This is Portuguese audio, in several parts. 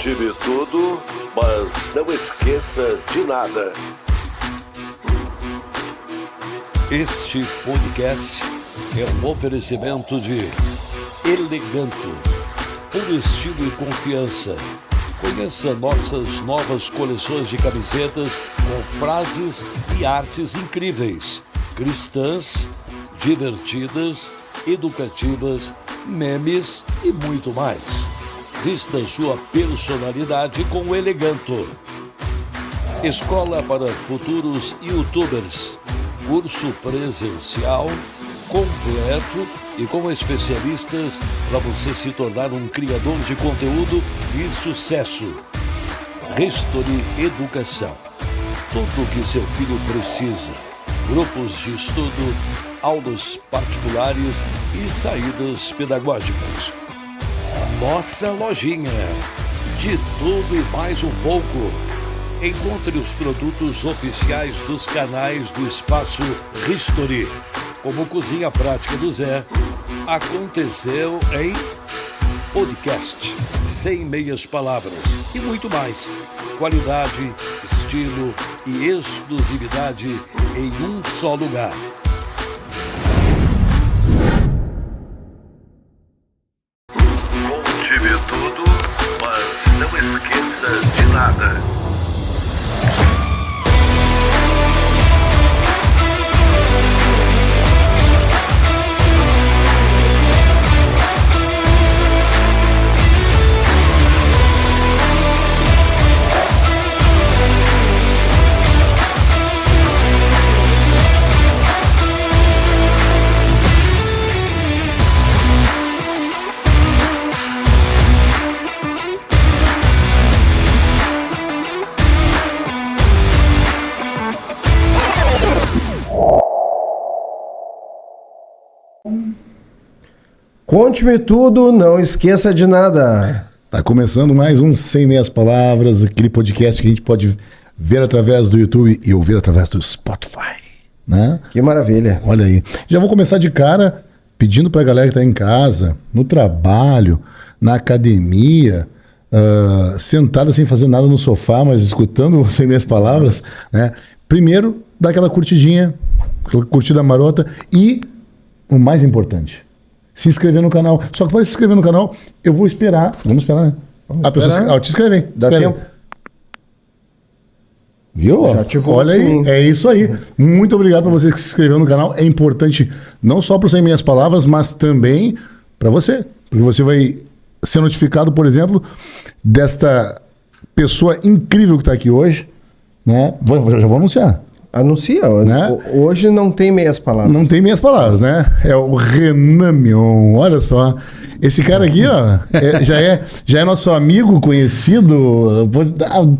Conte-me tudo, mas não esqueça de nada. Este podcast é um oferecimento de Eleganto, puro estilo e confiança. Conheça nossas novas coleções de camisetas com frases e artes incríveis, cristãs, divertidas, educativas, memes e muito mais. Vista sua personalidade com o Eleganto. Escola para futuros youtubers. Curso presencial, completo e com especialistas para você se tornar um criador de conteúdo de sucesso. History Educação. Tudo o que seu filho precisa. Grupos de estudo, aulas particulares e saídas pedagógicas. Nossa lojinha. De tudo e mais um pouco. Encontre os produtos oficiais dos canais do Espaço History, como Cozinha Prática do Zé, aconteceu em podcast, sem meias palavras e muito mais. Qualidade, estilo e exclusividade em um só lugar. Conte-me tudo, mas não esqueça de nada. Conte-me tudo, não esqueça de nada. Tá começando mais um Sem Meias Palavras, aquele podcast que a gente pode ver através do YouTube e ouvir através do Spotify, né? Que maravilha. Olha aí. Já vou começar de cara pedindo pra galera que tá em casa, no trabalho, na academia, sentada sem fazer nada no sofá, mas escutando Sem Meias Palavras, né? Primeiro, dá aquela curtidinha, aquela curtida marota e, o mais importante, se inscrever no canal. Só que para se inscrever no canal, eu vou esperar. Vamos esperar, né? A pessoa te inscrever. Dá tempo. Viu? Já ativou, olha aí, sim. É isso aí. Muito obrigado para você que se inscreveu no canal. É importante não só para Sem Meias Palavras, mas também para você. Porque você vai ser notificado, por exemplo, desta pessoa incrível que está aqui hoje. Né? Já vou anunciar. Anuncia, né? Hoje não tem meias palavras. Não tem meias palavras, né? É o Renan Mion, olha só. Esse cara aqui, ó, já é nosso amigo, conhecido,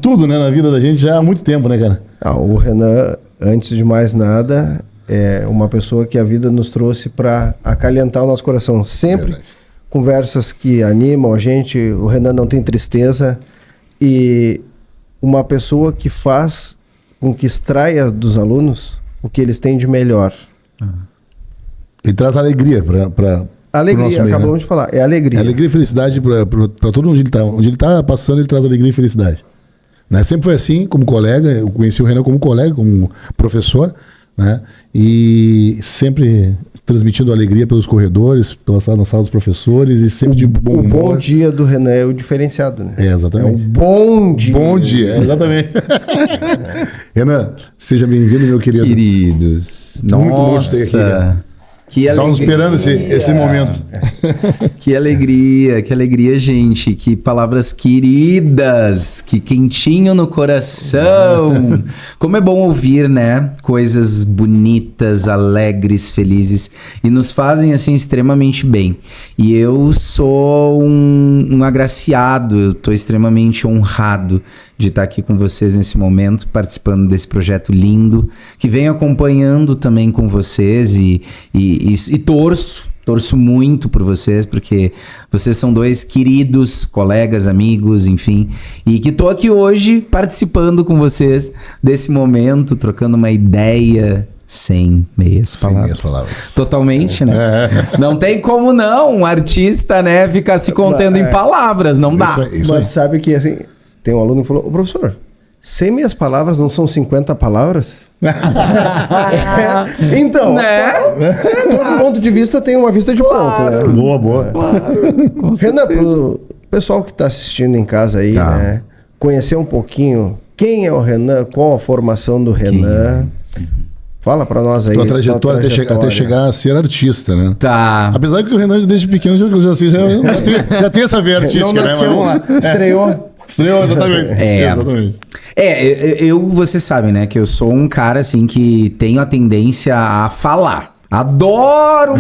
tudo, né, na vida da gente já há muito tempo, né, cara? O Renan, antes de mais nada, é uma pessoa que a vida nos trouxe para acalentar o nosso coração. Sempre conversas que animam a gente, o Renan não tem tristeza e uma pessoa que faz com que extraia dos alunos o que eles têm de melhor. E traz alegria para alegria, acabamos de falar, é alegria. É alegria e felicidade para todo mundo onde ele está passando, ele traz alegria e felicidade. Né? Sempre foi assim, como colega, eu conheci o Renan como colega, como professor, né? E sempre transmitindo alegria pelos corredores, na sala dos professores e sempre de bom humor. O bom dia do Renan é o diferenciado, né? É, exatamente. É o bom dia. Bom dia, exatamente. Renan, seja bem-vindo, meu querido. Queridos. Muito bom te ter aqui, cara. Que Estávamos esperando esse momento. Que alegria, gente. Que palavras queridas, que quentinho no coração. Como é bom ouvir, né? Coisas bonitas, alegres, felizes e nos fazem assim extremamente bem. E eu sou um agraciado, eu estou extremamente honrado de estar aqui com vocês nesse momento, participando desse projeto lindo, que venho acompanhando também com vocês e torço muito por vocês, porque vocês são dois queridos colegas, amigos, enfim, e que estou aqui hoje participando com vocês desse momento, trocando uma ideia Sem meias palavras. meias palavras. Totalmente, né? Não tem como não um artista, né, ficar se contendo em palavras, não dá. Isso Mas sabe que assim, tem um aluno que falou, ô professor, 100 minhas palavras não são 50 palavras? Então, Né? todo ponto de vista tem uma vista de ponto, né? Boa, boa. Com Renan, pro pessoal que está assistindo em casa aí, Tá. né? Conhecer um pouquinho quem é o Renan, qual a formação do Renan. Fala para nós aí. Tua trajetória até chegar a ser artista, né? Tá. Apesar que o Renan, desde pequeno, já tem essa veia Não artística, né? nasceu lá, estreou. Estreou, exatamente. Exatamente. Vocês sabem, né, que eu sou um cara, assim, que tenho a tendência a falar. Adoro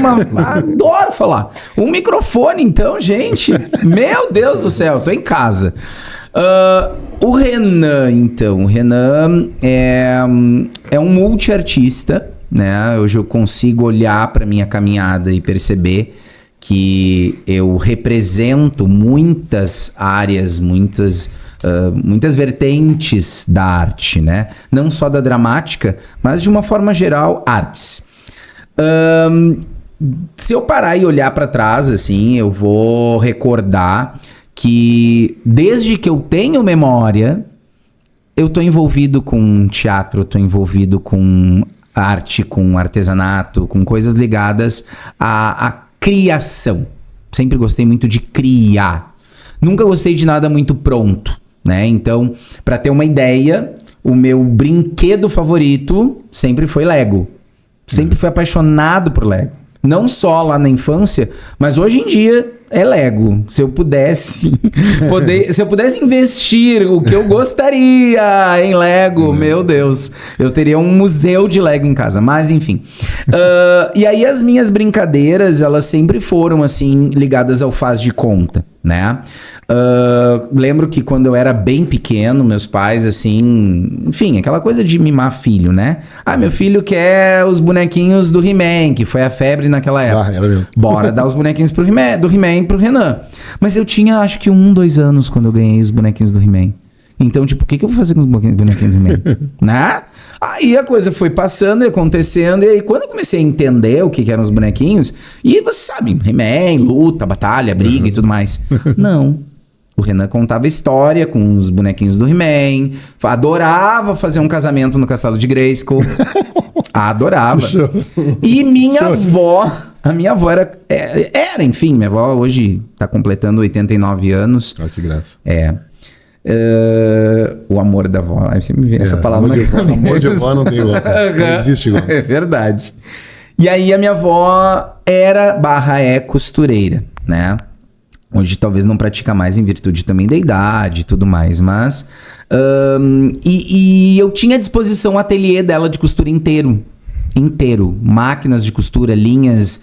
falar. Um microfone, então, gente. Meu Deus do céu, tô em casa. O Renan, então. O Renan é um multiartista, né? Hoje eu consigo olhar para minha caminhada e perceber que eu represento muitas áreas, muitas vertentes da arte, né? Não só da dramática, mas de uma forma geral, artes. Se eu parar e olhar para trás, assim, eu vou recordar que desde que eu tenho memória, eu tô envolvido com teatro, eu tô envolvido com arte, com artesanato, com coisas ligadas à criação. Sempre gostei muito de criar. Nunca gostei de nada muito pronto, né? Então, para ter uma ideia, o meu brinquedo favorito sempre foi Lego. Sempre fui apaixonado por Lego. Não só lá na infância, mas hoje em dia é Lego. Se eu pudesse investir o que eu gostaria em Lego, meu Deus, eu teria um museu de Lego em casa. Mas enfim. E aí as minhas brincadeiras, elas sempre foram assim ligadas ao faz de conta, né? Lembro que quando eu era bem pequeno, meus pais, assim, enfim, aquela coisa de mimar filho, né? Ah, meu filho quer os bonequinhos do He-Man, que foi a febre naquela época. Era mesmo. Bora dar os bonequinhos do He-Man pro Renan. Mas eu tinha, acho que 2 anos quando eu ganhei os bonequinhos do He-Man. Então, tipo, o que eu vou fazer com os bonequinhos do He-Man? Né? Aí a coisa foi passando e acontecendo, e aí quando eu comecei a entender o que eram os bonequinhos, e você sabe, He-Man, luta, batalha, briga e tudo mais. Não. O Renan contava história com os bonequinhos do He-Man, adorava fazer um casamento no Castelo de Grayskull. Adorava. Show. E a minha avó era, enfim, minha avó hoje tá completando 89 anos. Olha que graça. O amor da avó. Aí você me vê essa palavra na cabeça. Amor de avó não tem igual. Não existe igual. É verdade. E aí a minha avó é costureira, né? Hoje talvez não pratica mais em virtude também da idade e tudo mais, mas... E eu tinha à disposição o ateliê dela de costura inteiro. Máquinas de costura, linhas,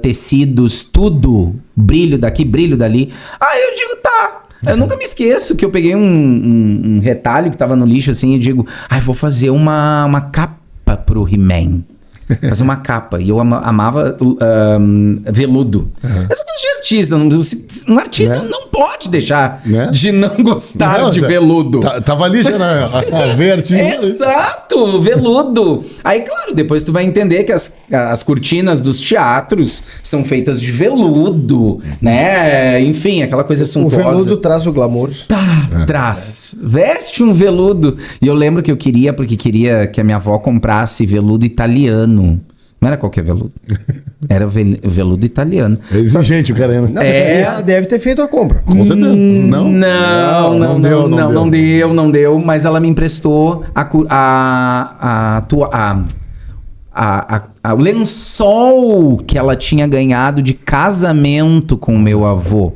tecidos, tudo. Brilho daqui, brilho dali. Aí eu digo, tá. Eu nunca me esqueço que eu peguei um retalho que tava no lixo assim e digo, vou fazer uma capa pro He-Man. Fazer uma capa. E eu amava veludo. Essa coisa de artista. Um artista não pode deixar de não gostar de veludo. Tava ali já na ver artista. Exato, veludo. Aí, claro, depois tu vai entender que as cortinas dos teatros são feitas de veludo, né? Enfim, aquela coisa suntuosa. O veludo traz o glamour. Traz. Veste um veludo. E eu lembro que eu queria que a minha avó comprasse veludo italiano. Não era qualquer veludo. Era veludo italiano. É exigente o cara ainda. Ela deve ter feito a compra. Com certeza. Não deu. Mas ela me emprestou o lençol que ela tinha ganhado de casamento com o meu avô.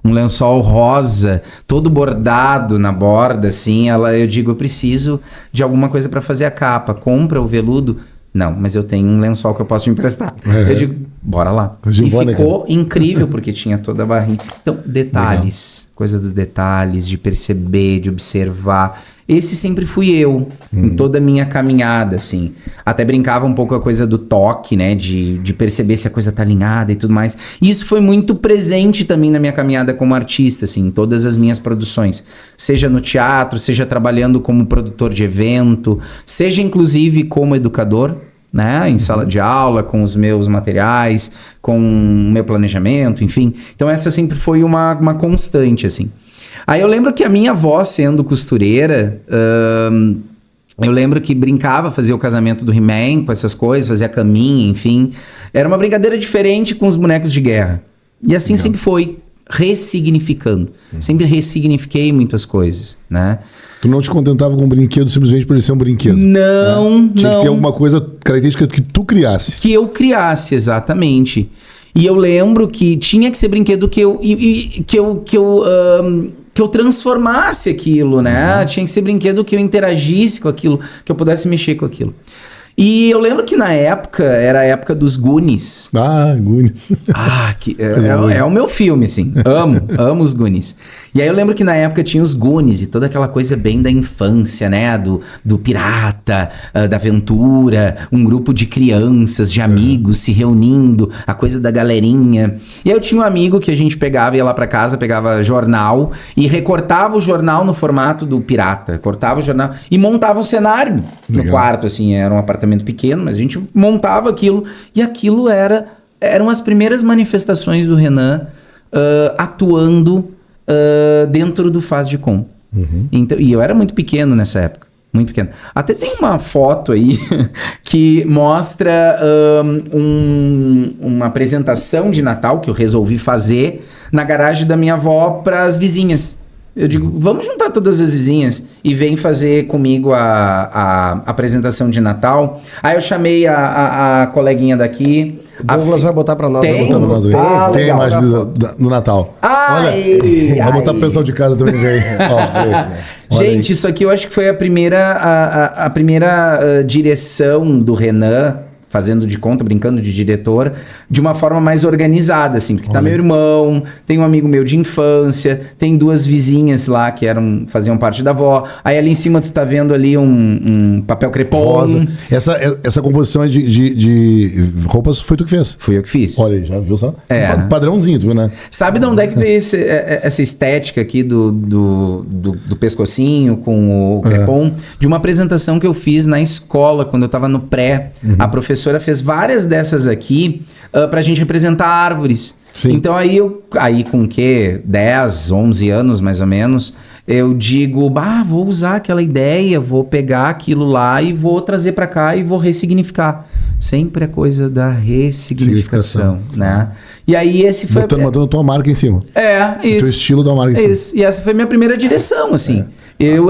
Um lençol rosa, todo bordado na borda, assim. Eu digo, eu preciso de alguma coisa para fazer a capa. Compra o veludo. Não, mas eu tenho um lençol que eu posso te emprestar. Eu digo, bora lá. E ficou incrível, porque tinha toda a barrinha. Então, detalhes. Coisa dos detalhes, de perceber, de observar. Esse sempre fui eu, em toda a minha caminhada, assim. Até brincava um pouco a coisa do toque, né? De perceber se a coisa tá alinhada e tudo mais. E isso foi muito presente também na minha caminhada como artista, assim, em todas as minhas produções. Seja no teatro, seja trabalhando como produtor de evento, seja inclusive como educador, né? Em sala de aula, com os meus materiais, com o meu planejamento, enfim. Então essa sempre foi uma constante, assim. Aí eu lembro que a minha avó, sendo costureira, eu lembro que brincava, fazia o casamento do He-Man com essas coisas, fazia caminho, enfim. Era uma brincadeira diferente com os bonecos de guerra. E assim sempre foi, ressignificando. Sempre ressignifiquei muitas coisas, né? Tu não te contentava com um brinquedo simplesmente por ele ser um brinquedo? Não, Tinha não. que ter alguma coisa característica que tu criasse. Que eu criasse, exatamente. E eu lembro que tinha que ser brinquedo que eu transformasse aquilo, né? Tinha que ser brinquedo que eu interagisse com aquilo, que eu pudesse mexer com aquilo. E eu lembro que na época, era a época dos Goonies. Ah, Goonies. Ah, é o meu filme, assim. Amo os Goonies. E aí eu lembro que na época tinha os Goonies e toda aquela coisa bem da infância, né? Do pirata, da aventura, um grupo de crianças, de amigos se reunindo, a coisa da galerinha. E aí eu tinha um amigo que a gente pegava, ia lá pra casa, pegava jornal e recortava o jornal no formato do pirata. Cortava o jornal e montava um cenário no quarto, assim. Era um apartamento pequeno, mas a gente montava aquilo e aquilo eram as primeiras manifestações do Renan atuando dentro do Faz de Com. Então, e eu era muito pequeno nessa época, muito pequeno. Até tem uma foto aí que mostra uma apresentação de Natal que eu resolvi fazer na garagem da minha avó para as vizinhas. Eu digo, vamos juntar todas as vizinhas e vem fazer comigo a apresentação de Natal. Aí eu chamei a coleguinha daqui. Douglas vai botar pra nós. Tem? Vai botar pra nós aí. Tem a legal. imagem do Natal. Vai botar pro pessoal de casa também ver. Gente, isso aqui eu acho que foi a primeira direção do Renan, fazendo de conta, brincando de diretor, de uma forma mais organizada, assim, porque tá meu irmão, tem um amigo meu de infância, tem duas vizinhas lá que faziam parte da avó, aí ali em cima tu tá vendo ali um papel crepom. Rosa. Essa composição de roupas foi tu que fez? Fui eu que fiz. Olha aí, já viu só? É. Padrãozinho, tu viu, né? Sabe de onde é que veio essa estética aqui do pescocinho com o crepom? De uma apresentação que eu fiz na escola, quando eu tava no pré. A professora fez várias dessas aqui pra gente representar árvores. Sim. Então aí com o quê? 10, 11 anos mais ou menos, eu digo, vou usar aquela ideia, vou pegar aquilo lá e vou trazer pra cá e vou ressignificar. Sempre a coisa da ressignificação, né? E aí esse foi... Botando a tua marca em cima. isso. O teu estilo da marca em cima. Isso. E essa foi minha primeira direção, assim.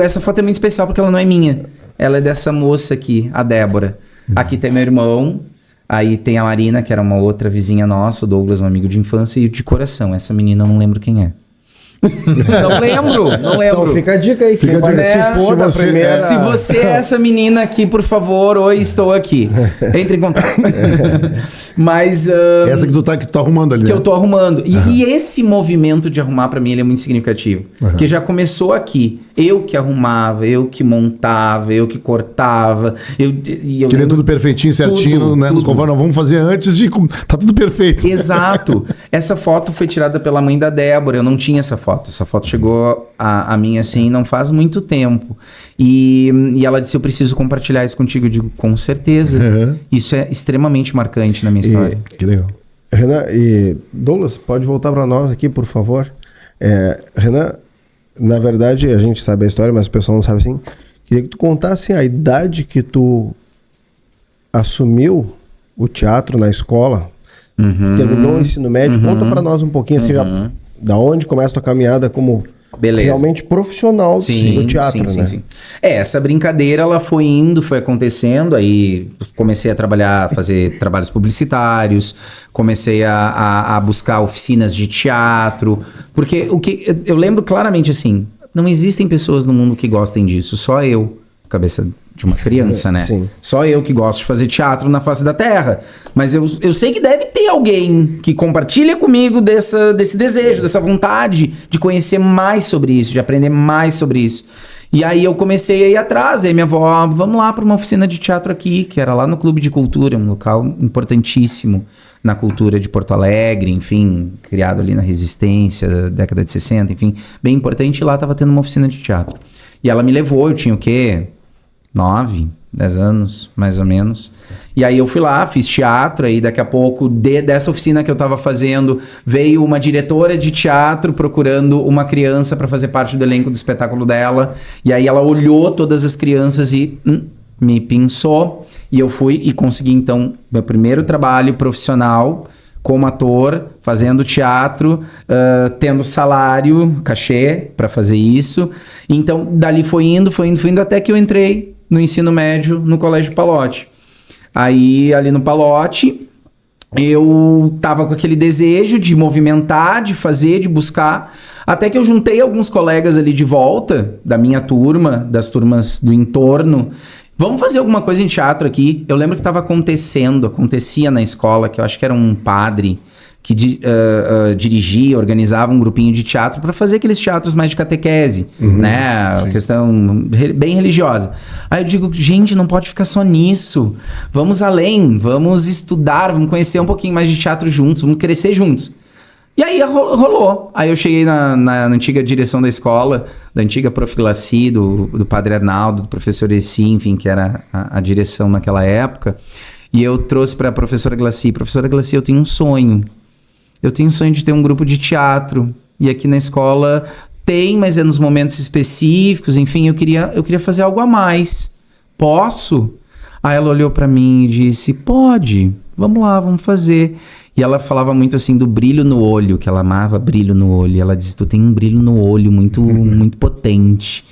Essa foto é muito especial porque ela não é minha. Ela é dessa moça aqui, a Débora. Aqui tem meu irmão, aí tem a Marina, que era uma outra vizinha nossa, o Douglas, um amigo de infância, e o de coração. Essa menina eu não lembro quem é. Não lembro. Então fica a dica aí. Fica a dica. Se você é essa menina aqui, por favor, oi, estou aqui. Entre em contato. Mas... essa que tu tá arrumando ali, que né? eu tô arrumando. E esse movimento de arrumar, pra mim, ele é muito significativo. Porque já começou aqui. Eu que arrumava, eu que montava, eu que cortava. Queria tudo perfeitinho, certinho, tudo, né? Nos conformes, vamos fazer antes de... Tá tudo perfeito. Exato. Essa foto foi tirada pela mãe da Débora. Eu não tinha essa foto. Essa foto chegou a mim, assim, não faz muito tempo. E ela disse, eu preciso compartilhar isso contigo. Eu digo, com certeza. Isso é extremamente marcante na minha história. Que legal. Renan e Douglas, pode voltar para nós aqui, por favor. Renan, na verdade, a gente sabe a história, mas o pessoal não sabe assim. Queria que tu contasse a idade que tu assumiu o teatro na escola, terminou o ensino médio. Conta para nós um pouquinho, assim, já, da onde começa a tua caminhada como realmente profissional do teatro, né? Sim. Essa brincadeira, ela foi indo, foi acontecendo, aí comecei a trabalhar, fazer trabalhos publicitários, comecei a buscar oficinas de teatro, porque eu lembro claramente assim, não existem pessoas no mundo que gostem disso, só eu, cabeça de uma criança, né? Sim. Só eu que gosto de fazer teatro na face da terra. Mas eu sei que deve ter alguém que compartilha comigo desse desejo, dessa vontade de conhecer mais sobre isso, de aprender mais sobre isso. E aí eu comecei a ir atrás, aí minha avó, vamos lá para uma oficina de teatro aqui, que era lá no Clube de Cultura, um local importantíssimo na cultura de Porto Alegre, enfim, criado ali na Resistência, década de 60, enfim, bem importante, e lá estava tendo uma oficina de teatro. E ela me levou, eu tinha o quê? 9, 10 anos, mais ou menos. E aí eu fui lá, fiz teatro, aí daqui a pouco, dessa oficina que eu tava fazendo, veio uma diretora de teatro procurando uma criança para fazer parte do elenco do espetáculo dela. E aí ela olhou todas as crianças e me pinçou. E eu fui e consegui, então, meu primeiro trabalho profissional como ator, fazendo teatro, tendo salário, cachê para fazer isso. Então, dali foi indo, até que eu entrei no ensino médio no Colégio Palote. Aí, ali no Palote, eu tava com aquele desejo de movimentar, de fazer, de buscar, até que eu juntei alguns colegas ali de volta, da minha turma, das turmas do entorno. Vamos fazer alguma coisa em teatro aqui. Eu lembro que acontecia na escola, que eu acho que era um padre que dirigia, organizava um grupinho de teatro para fazer aqueles teatros mais de catequese, né? Sim. Questão bem religiosa. Aí eu digo, gente, não pode ficar só nisso. Vamos além, vamos estudar, vamos conhecer um pouquinho mais de teatro juntos, vamos crescer juntos. E aí rolou. Aí eu cheguei na antiga direção da escola, da antiga Prof. Glaci, do padre Arnaldo, do professor Essi, enfim, que era a direção naquela época. E eu trouxe para a professora Glaci, eu tenho um sonho. Eu tenho um sonho de ter um grupo de teatro. E aqui na escola tem, mas é nos momentos específicos. Enfim, eu queria fazer algo a mais. Posso? Aí ela olhou para mim e disse, pode, vamos lá, vamos fazer. E ela falava muito assim do brilho no olho, que ela amava brilho no olho. E ela disse, tu tem um brilho no olho muito, muito potente.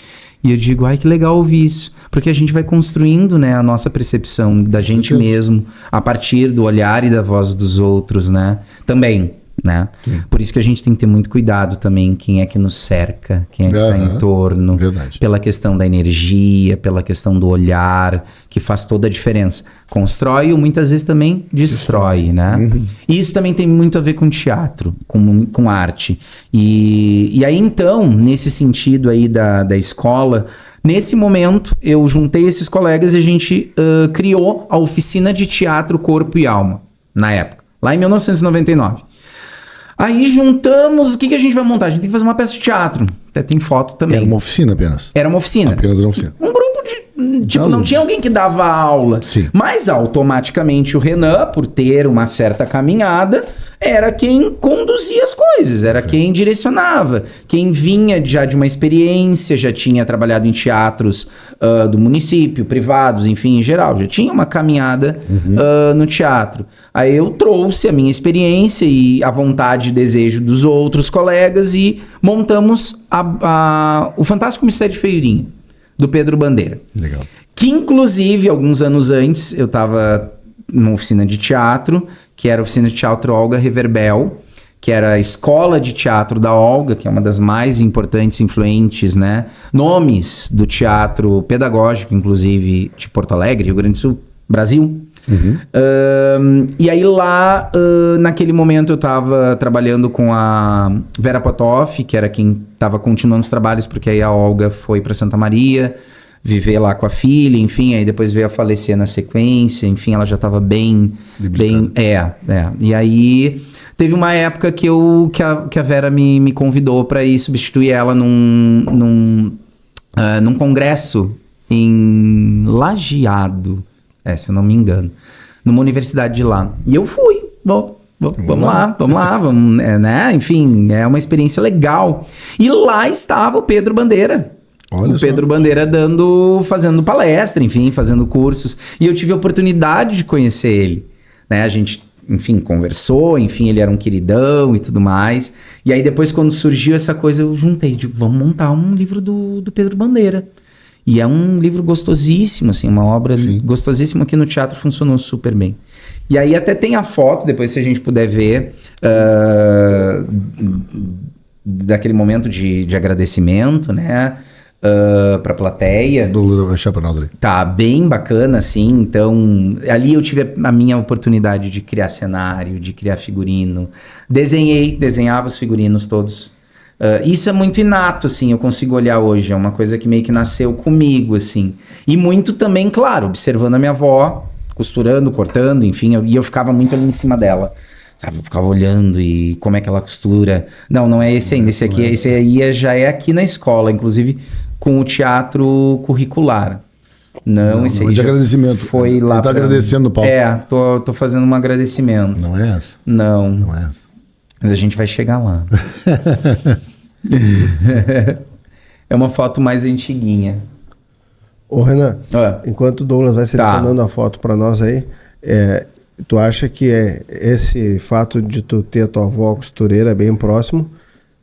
E eu digo, ai, que legal ouvir isso. Porque a gente vai construindo, né, a nossa percepção da gente mesmo a partir do olhar e da voz dos outros, né? Também, né? Sim. Por isso que a gente tem que ter muito cuidado também quem é que nos cerca, quem é que está em torno. Verdade. Pela questão da energia, pela questão do olhar, que faz toda a diferença. Constrói ou muitas vezes também destrói, né? E isso também tem muito a ver com teatro, com arte. E aí então, nesse sentido aí da escola, nesse momento eu juntei esses colegas e a gente criou a Oficina de Teatro Corpo e Alma, na época, lá em 1999. Aí juntamos, o que a gente vai montar? A gente tem que fazer uma peça de teatro. Até tem foto também. Era uma oficina apenas? Era uma oficina. Apenas era uma oficina. Um grupo de... Tipo, não tinha alguém que dava aula. Sim. Mas automaticamente o Renan, por ter uma certa caminhada, era quem conduzia as coisas, era quem direcionava. Quem vinha já de uma experiência, já tinha trabalhado em teatros do município, privados, enfim, em geral. Já tinha uma caminhada no teatro. Aí eu trouxe a minha experiência e a vontade e desejo dos outros colegas e montamos o Fantástico Mistério de Feiurinha, do Pedro Bandeira. Legal. Que, inclusive, alguns anos antes, eu estava numa oficina de teatro, que era a oficina de teatro Olga Reverbel, que era a escola de teatro da Olga, que é uma das mais importantes, influentes, né? Nomes do teatro pedagógico, inclusive, de Porto Alegre, Rio Grande do Sul, Brasil. E aí lá, naquele momento, eu estava trabalhando com a Vera Potoff, que era quem estava continuando os trabalhos, porque aí a Olga foi para Santa Maria viver lá com a filha, enfim, aí depois veio a falecer na sequência, enfim, ela já estava bem... E aí teve uma época que a Vera me convidou para ir substituir ela num congresso em Lajeado, se eu não me engano, numa universidade de lá. E eu fui, vamos lá, né? Enfim, é uma experiência legal. E lá estava o Pedro Bandeira. Olha o Pedro Bandeira fazendo palestra, enfim, fazendo cursos. E eu tive a oportunidade de conhecer ele, né? A gente, enfim, conversou, enfim, ele era um queridão e tudo mais. E aí depois, quando surgiu essa coisa, eu juntei, digo, vamos montar um livro do Pedro Bandeira. E é um livro gostosíssimo, assim, uma obra gostosíssima que no teatro funcionou super bem. E aí até tem a foto, depois se a gente puder ver, daquele momento de agradecimento, né? Pra plateia. Deixa pra nós ali. Tá bem bacana, assim. Então, ali eu tive a minha oportunidade de criar cenário, de criar figurino. Desenhava os figurinos todos. Isso é muito inato, assim, eu consigo olhar hoje. É uma coisa que meio que nasceu comigo, assim. E muito também, claro, observando a minha avó, costurando, cortando, enfim. E eu ficava muito ali em cima dela. Sabe, eu ficava olhando e como é que ela costura. Não é esse ainda. Esse aí já é aqui na escola, inclusive com o teatro curricular. Não, esse aí de já agradecimento. foi lá Ele tá agradecendo no palco. tô fazendo um agradecimento. Não é essa? Não. Não é essa. Mas a gente vai chegar lá. É uma foto mais antiguinha. Ô, Renan, Ah. enquanto o Douglas vai selecionando a foto para nós aí, tu acha que esse fato de tu ter a tua avó costureira bem próximo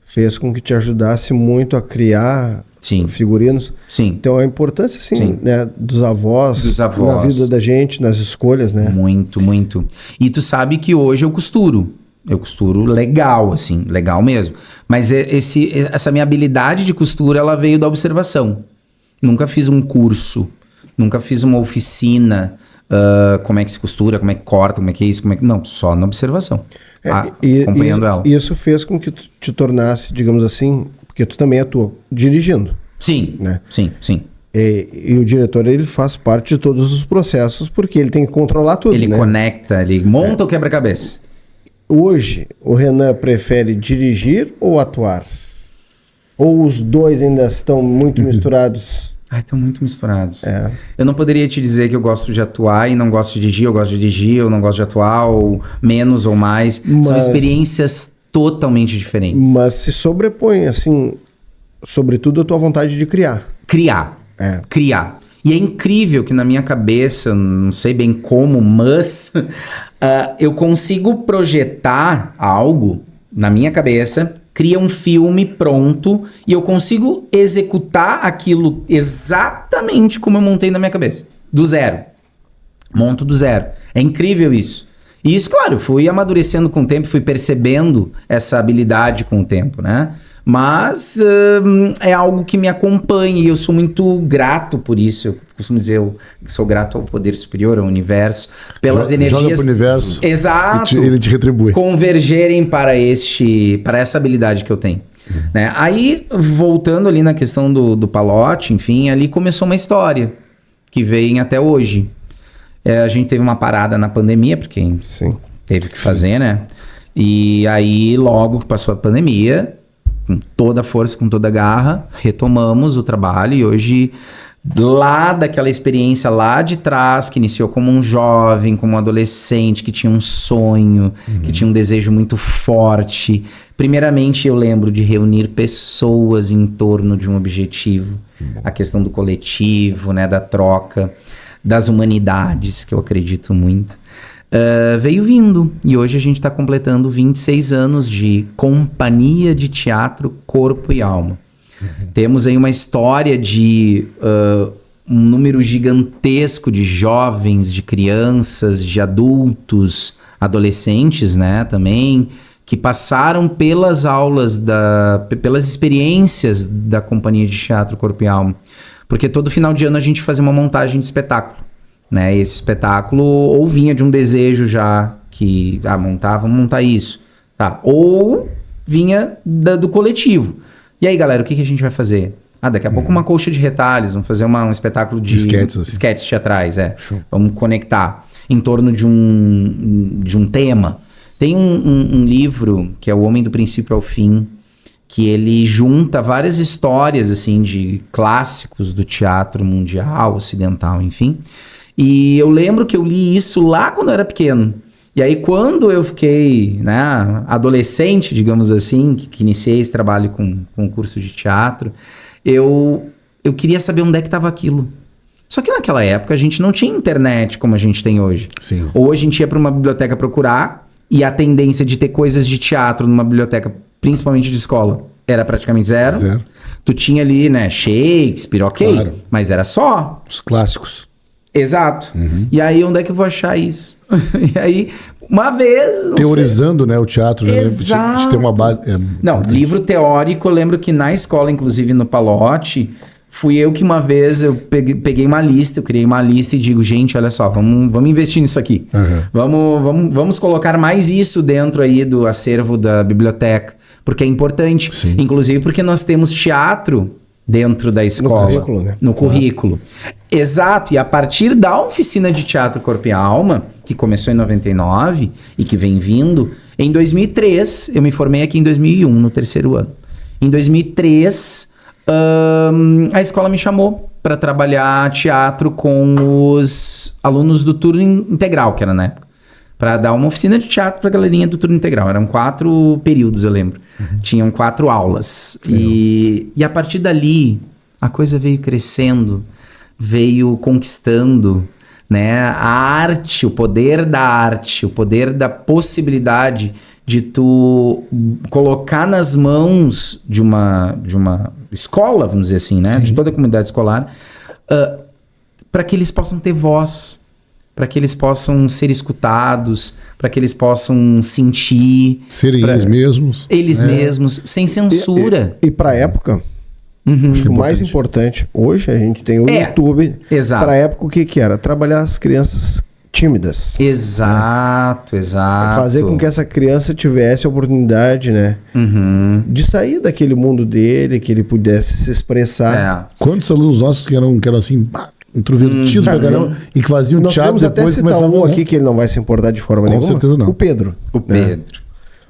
fez com que te ajudasse muito a criar Sim. figurinos? Sim. Então a importância, assim, Sim. né, dos avós na avós. vida da gente, nas escolhas, né? Muito, muito. E tu sabe que hoje eu costuro. Eu costuro legal, assim, legal mesmo. Mas essa minha habilidade de costura, ela veio da observação. Nunca fiz um curso, nunca fiz uma oficina, como é que se costura, como é que corta, como é que é isso, como é que... Não, só na observação, acompanhando ela. Isso fez com que tu te tornasse, digamos assim, porque tu também atua dirigindo. Sim, né? sim. E o diretor, ele faz parte de todos os processos, porque ele tem que controlar tudo, Ele né? conecta, ele monta o quebra-cabeça. Hoje, o Renan prefere dirigir ou atuar? Ou os dois ainda estão muito misturados? Ai, estão muito misturados. É. Eu não poderia te dizer que eu gosto de atuar e não gosto de dirigir, eu gosto de dirigir, eu não gosto de atuar, ou menos ou mais. São experiências totalmente diferentes. Mas se sobrepõe, assim, sobretudo a tua vontade de criar. Criar. Criar. E é incrível que na minha cabeça, não sei bem como, mas eu consigo projetar algo na minha cabeça, cria um filme pronto e eu consigo executar aquilo exatamente como eu montei na minha cabeça. Do zero. Monto do zero. É incrível isso. E isso, claro, eu fui amadurecendo com o tempo, fui percebendo essa habilidade com o tempo, né? Mas é algo que me acompanha e eu sou muito grato por isso. Eu costumo dizer que sou grato ao poder superior, ao universo, pelas energias... Joga pro universo. Exato. Ele te retribui. Convergerem para essa habilidade que eu tenho. Né? Aí, voltando ali na questão do Palote, enfim, ali começou uma história que vem até hoje. A gente teve uma parada na pandemia, porque Sim. teve que fazer, né? E aí, logo que passou a pandemia, com toda a força, com toda a garra, retomamos o trabalho e hoje, lá daquela experiência lá de trás, que iniciou como um jovem, como um adolescente, que tinha um sonho, que tinha um desejo muito forte. Primeiramente, eu lembro de reunir pessoas em torno de um objetivo, a questão do coletivo, né, da troca, das humanidades, que eu acredito muito. Veio vindo e hoje a gente está completando 26 anos de companhia de teatro Corpo e Alma. Temos aí uma história de um número gigantesco de jovens, de crianças, de adultos, adolescentes, né, também, que passaram pelas aulas, pelas experiências da companhia de teatro Corpo e Alma. Porque todo final de ano a gente fazia uma montagem de espetáculo. Né? Esse espetáculo ou vinha de um desejo já que vamos montar isso, tá? Ou vinha do coletivo. E aí, galera, o que a gente vai fazer? Daqui a pouco uma colcha de retalhos, vamos fazer um espetáculo de esquetes teatrais, Vamos conectar em torno de um tema. Tem um livro que é O Homem do Princípio ao Fim, que ele junta várias histórias assim de clássicos do teatro mundial, ocidental, enfim. E eu lembro que eu li isso lá quando eu era pequeno. E aí quando eu fiquei, né, adolescente, digamos assim, que iniciei esse trabalho com o curso de teatro, eu queria saber onde é que estava aquilo. Só que naquela época a gente não tinha internet como a gente tem hoje. Sim. Ou a gente ia para uma biblioteca procurar e a tendência de ter coisas de teatro numa biblioteca, principalmente de escola, era praticamente zero. Tu tinha ali, né, Shakespeare, ok, claro. Mas era só. Os clássicos. Exato. E aí, onde é que eu vou achar isso? E aí, uma vez... Teorizando, né, o teatro. Exato. De ter uma base... livro teórico, eu lembro que na escola, inclusive no Palote, fui eu que uma vez, eu peguei uma lista, eu criei uma lista e digo, gente, olha só, vamos investir nisso aqui. Vamos colocar mais isso dentro aí do acervo da biblioteca, porque é importante. Sim. Inclusive porque nós temos teatro dentro da escola. No currículo, né? No currículo. Exato. E a partir da oficina de teatro Corpo e Alma, que começou em 99 e que vem vindo, em 2003, eu me formei aqui em 2001, no terceiro ano. Em 2003, a escola me chamou para trabalhar teatro com os alunos do turno integral, que era na época. Para dar uma oficina de teatro para a galerinha do turno integral. Eram 4 períodos, eu lembro. Tinham 4 aulas. E a partir dali, a coisa veio crescendo, veio conquistando, né? A arte, o poder da possibilidade de tu colocar nas mãos de uma escola, vamos dizer assim, né? Sim. De toda a comunidade escolar, para que eles possam ter voz, para que eles possam ser escutados, para que eles possam sentir... Serem eles mesmos. Eles mesmos, sem censura. E para a época, acho que o mais importante, hoje a gente tem o YouTube. Exato. Para a época, o que era? Trabalhar as crianças tímidas. Exato. Fazer com que essa criança tivesse a oportunidade, né? De sair daquele mundo dele, que ele pudesse se expressar. Quantos alunos nossos que eram assim, introvertidos pra caramba, e que faziam Nós teatro podemos até depois citar começavam um a... aqui que ele não vai se importar de forma nenhuma. Com certeza não. O Pedro. O Pedro.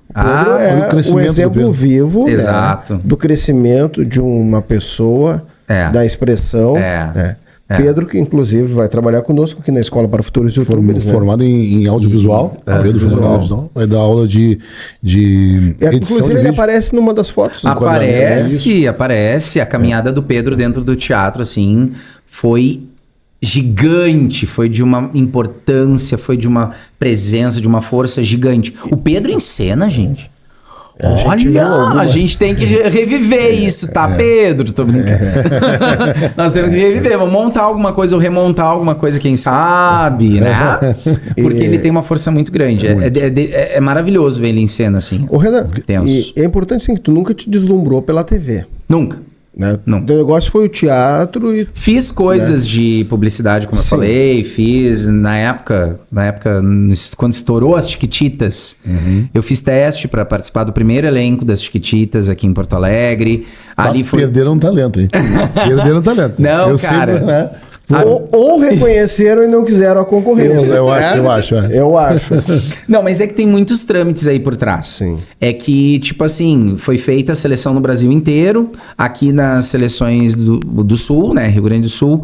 O Pedro é o crescimento um do exemplo Pedro. vivo, Exato. né, do crescimento de uma pessoa, da expressão. Pedro, que inclusive vai trabalhar conosco aqui na Escola para Futuros YouTubers. Formado em audiovisual. Pedro formado em audiovisual. Vai dar aula de edição Inclusive de ele vídeo. aparece numa das fotos. Aparece. A caminhada do Pedro dentro do teatro, assim, foi gigante, foi de uma importância, foi de uma presença, de uma força gigante. O Pedro em cena, gente. Olha, a gente tem que reviver isso, tá, Pedro? Tô brincando. Nós temos que reviver, vamos montar alguma coisa ou remontar alguma coisa, quem sabe, né? Porque ele tem uma força muito grande. É maravilhoso ver ele em cena, assim. Ô, Renan, Tenso. e é importante assim, que tu nunca te deslumbrou pela TV. Nunca. Né? Não. O teu negócio foi o teatro e... Fiz coisas de publicidade, como eu falei, fiz na época, quando estourou as Chiquititas, eu fiz teste para participar do primeiro elenco das Chiquititas aqui em Porto Alegre. Ali foi... Perderam talento, hein? Perderam talento. Não, eu cara. Sempre, Ou reconheceram e não quiseram a concorrência. Eu acho. Eu acho. Não, mas é que tem muitos trâmites aí por trás. Sim. É que, tipo assim, foi feita a seleção no Brasil inteiro, aqui nas seleções do Sul, né, Rio Grande do Sul,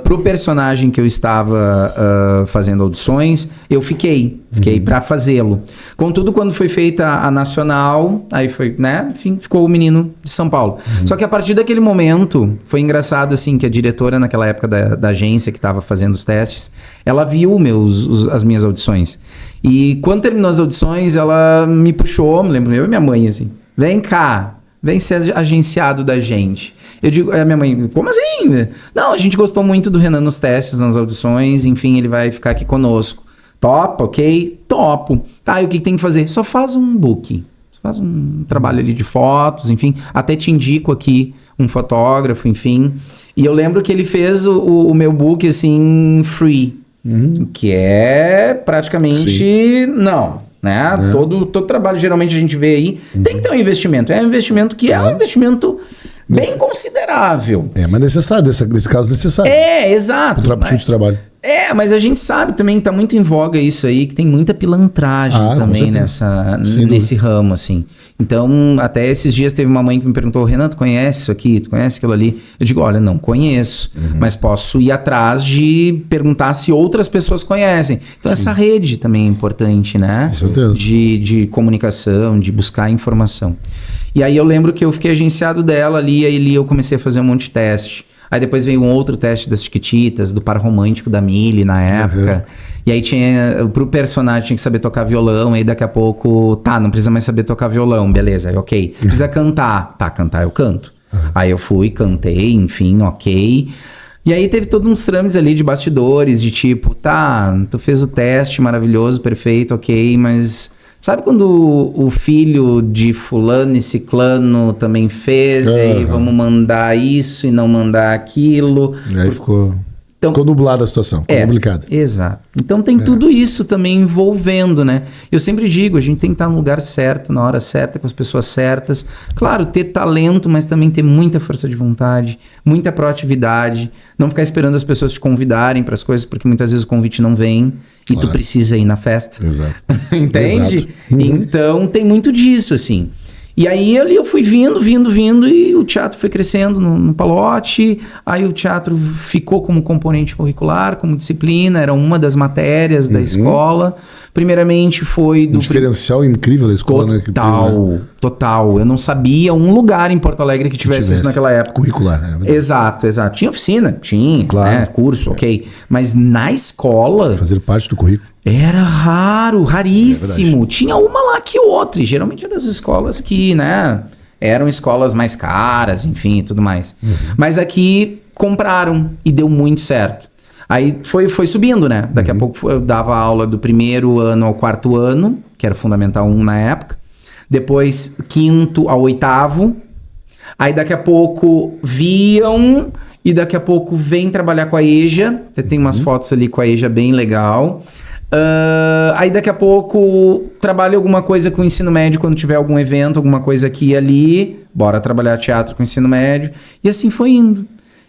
pro personagem que eu estava fazendo audições, eu fiquei pra fazê-lo. Contudo, quando foi feita a nacional, aí foi, né, enfim, ficou o menino de São Paulo. Só que a partir daquele momento, foi engraçado, assim, que a diretora naquela época da agência que estava fazendo os testes, ela viu as minhas audições. E quando terminou as audições, ela me puxou, me lembro, eu e minha mãe, assim, vem cá, vem ser agenciado da gente. Eu digo, a minha mãe, como assim? Não, a gente gostou muito do Renan nos testes, nas audições, enfim, ele vai ficar aqui conosco. Topa, ok? Topo. Tá, e o que tem que fazer? Só faz um book. Faz um trabalho ali de fotos, enfim. Até te indico aqui um fotógrafo, enfim. E eu lembro que ele fez o meu book, assim, free. Que é praticamente... Não, né? Todo trabalho, geralmente, a gente vê aí, tem que ter um investimento. É um investimento que é um investimento bem considerável. mas necessário, nesse caso necessário. Exato. O tipo de trabalho. Mas a gente sabe também, tá muito em voga isso aí, que tem muita pilantragem também nesse ramo, assim. Então, até esses dias teve uma mãe que me perguntou, Renan, tu conhece isso aqui? Tu conhece aquilo ali? Eu digo, olha, não conheço, mas posso ir atrás de perguntar se outras pessoas conhecem. Então, essa rede também é importante, né? Com certeza. De comunicação, de buscar informação. E aí eu lembro que eu fiquei agenciado dela ali, aí eu comecei a fazer um monte de teste. Aí depois veio um outro teste das Chiquititas, do par romântico da Mili na época. E aí pro personagem tinha que saber tocar violão, aí daqui a pouco, não precisa mais saber tocar violão, beleza, aí ok. Precisa cantar, cantar eu canto. Aí eu fui, cantei, enfim, ok. E aí teve todos uns trâmites ali de bastidores, de tipo, tu fez o teste maravilhoso, perfeito, ok, mas... Sabe quando o filho de fulano e ciclano também fez, e aí vamos mandar isso e não mandar aquilo? E aí ficou nublada a situação, ficou complicada. Exato. Então tem tudo isso também envolvendo, né? Eu sempre digo, a gente tem que estar no lugar certo, na hora certa, com as pessoas certas. Claro, ter talento, mas também ter muita força de vontade, muita proatividade. Não ficar esperando as pessoas te convidarem para as coisas, porque muitas vezes o convite não vem. E tu precisa ir na festa. Exato. Entende? Exato. Então tem muito disso, assim. E aí ali eu fui vindo, e o teatro foi crescendo no Palote, aí o teatro ficou como componente curricular, como disciplina, era uma das matérias da escola. Primeiramente foi do... Um diferencial incrível da escola, né? Total. Eu não sabia um lugar em Porto Alegre que tivesse isso naquela época. Curricular, né? Exato. Tinha oficina? Tinha, claro. Né? Curso, ok. Mas na escola... Fazer parte do currículo. Era raríssimo. Tinha uma lá que outra. E geralmente eram as escolas que, né, eram escolas mais caras, enfim, e tudo mais. Mas aqui compraram e deu muito certo. Aí foi subindo, né? Daqui a pouco eu dava aula do 1º ano ao 4º ano, que era Fundamental 1 na época. Depois 5º ao 8º. Aí daqui a pouco viam e daqui a pouco vem trabalhar com a EJA. Você tem umas fotos ali com a EJA bem legal. Aí daqui a pouco trabalho alguma coisa com o ensino médio quando tiver algum evento, alguma coisa aqui e ali. Bora trabalhar teatro com o ensino médio. E assim foi indo.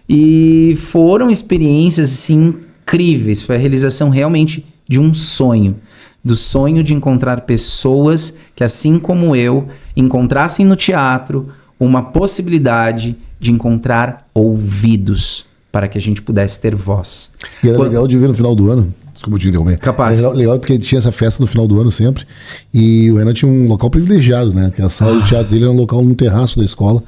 E foram experiências assim, incríveis. Foi a realização realmente de um sonho. Do sonho de encontrar pessoas que, assim como eu, encontrassem no teatro uma possibilidade de encontrar ouvidos para que a gente pudesse ter voz. E era legal de ver no final do ano. Desculpa te interromper. Capaz. Era legal porque tinha essa festa no final do ano sempre. E o Renan tinha um local privilegiado, né? Que a sala de teatro dele era um local no terraço da escola.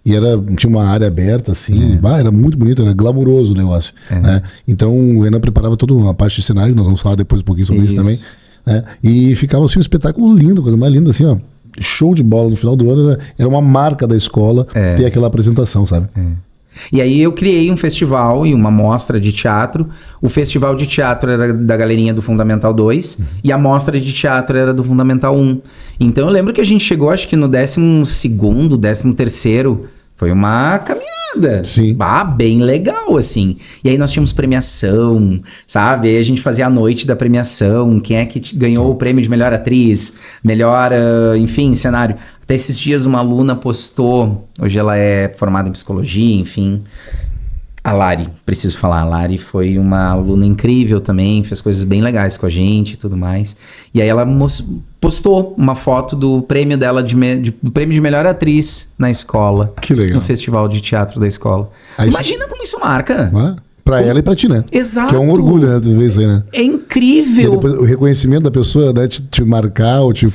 E tinha uma área aberta, assim. Era muito bonito, era glamouroso o negócio. Né? Então o Renan preparava toda uma parte de cenário, nós vamos falar depois um pouquinho sobre isso também. Né? E ficava assim um espetáculo lindo, coisa mais linda, assim, ó. Show de bola no final do ano. Era uma marca da escola ter aquela apresentação, sabe? E aí eu criei um festival e uma mostra de teatro. O festival de teatro era da galerinha do Fundamental 2 e a mostra de teatro era do Fundamental 1. Então eu lembro que a gente chegou, acho que no 12º, 13º, foi uma caminhada. Sim. Bem legal, assim. E aí nós tínhamos premiação, sabe? Aí a gente fazia a noite da premiação, quem é que ganhou o prêmio de melhor atriz, melhor, enfim, cenário. Até esses dias uma aluna postou, hoje ela é formada em psicologia, enfim. A Lari, preciso falar, a Lari foi uma aluna incrível também, fez coisas bem legais com a gente e tudo mais. E aí ela postou uma foto do prêmio dela, do prêmio de melhor atriz na escola. Que legal. No festival de teatro da escola. Aí Imagina como isso marca. Pra ela e pra ti, né? Exato. Que é um orgulho, né? Tu ver isso aí, né? É incrível. E depois, o reconhecimento da pessoa, né? Te marcar, ou te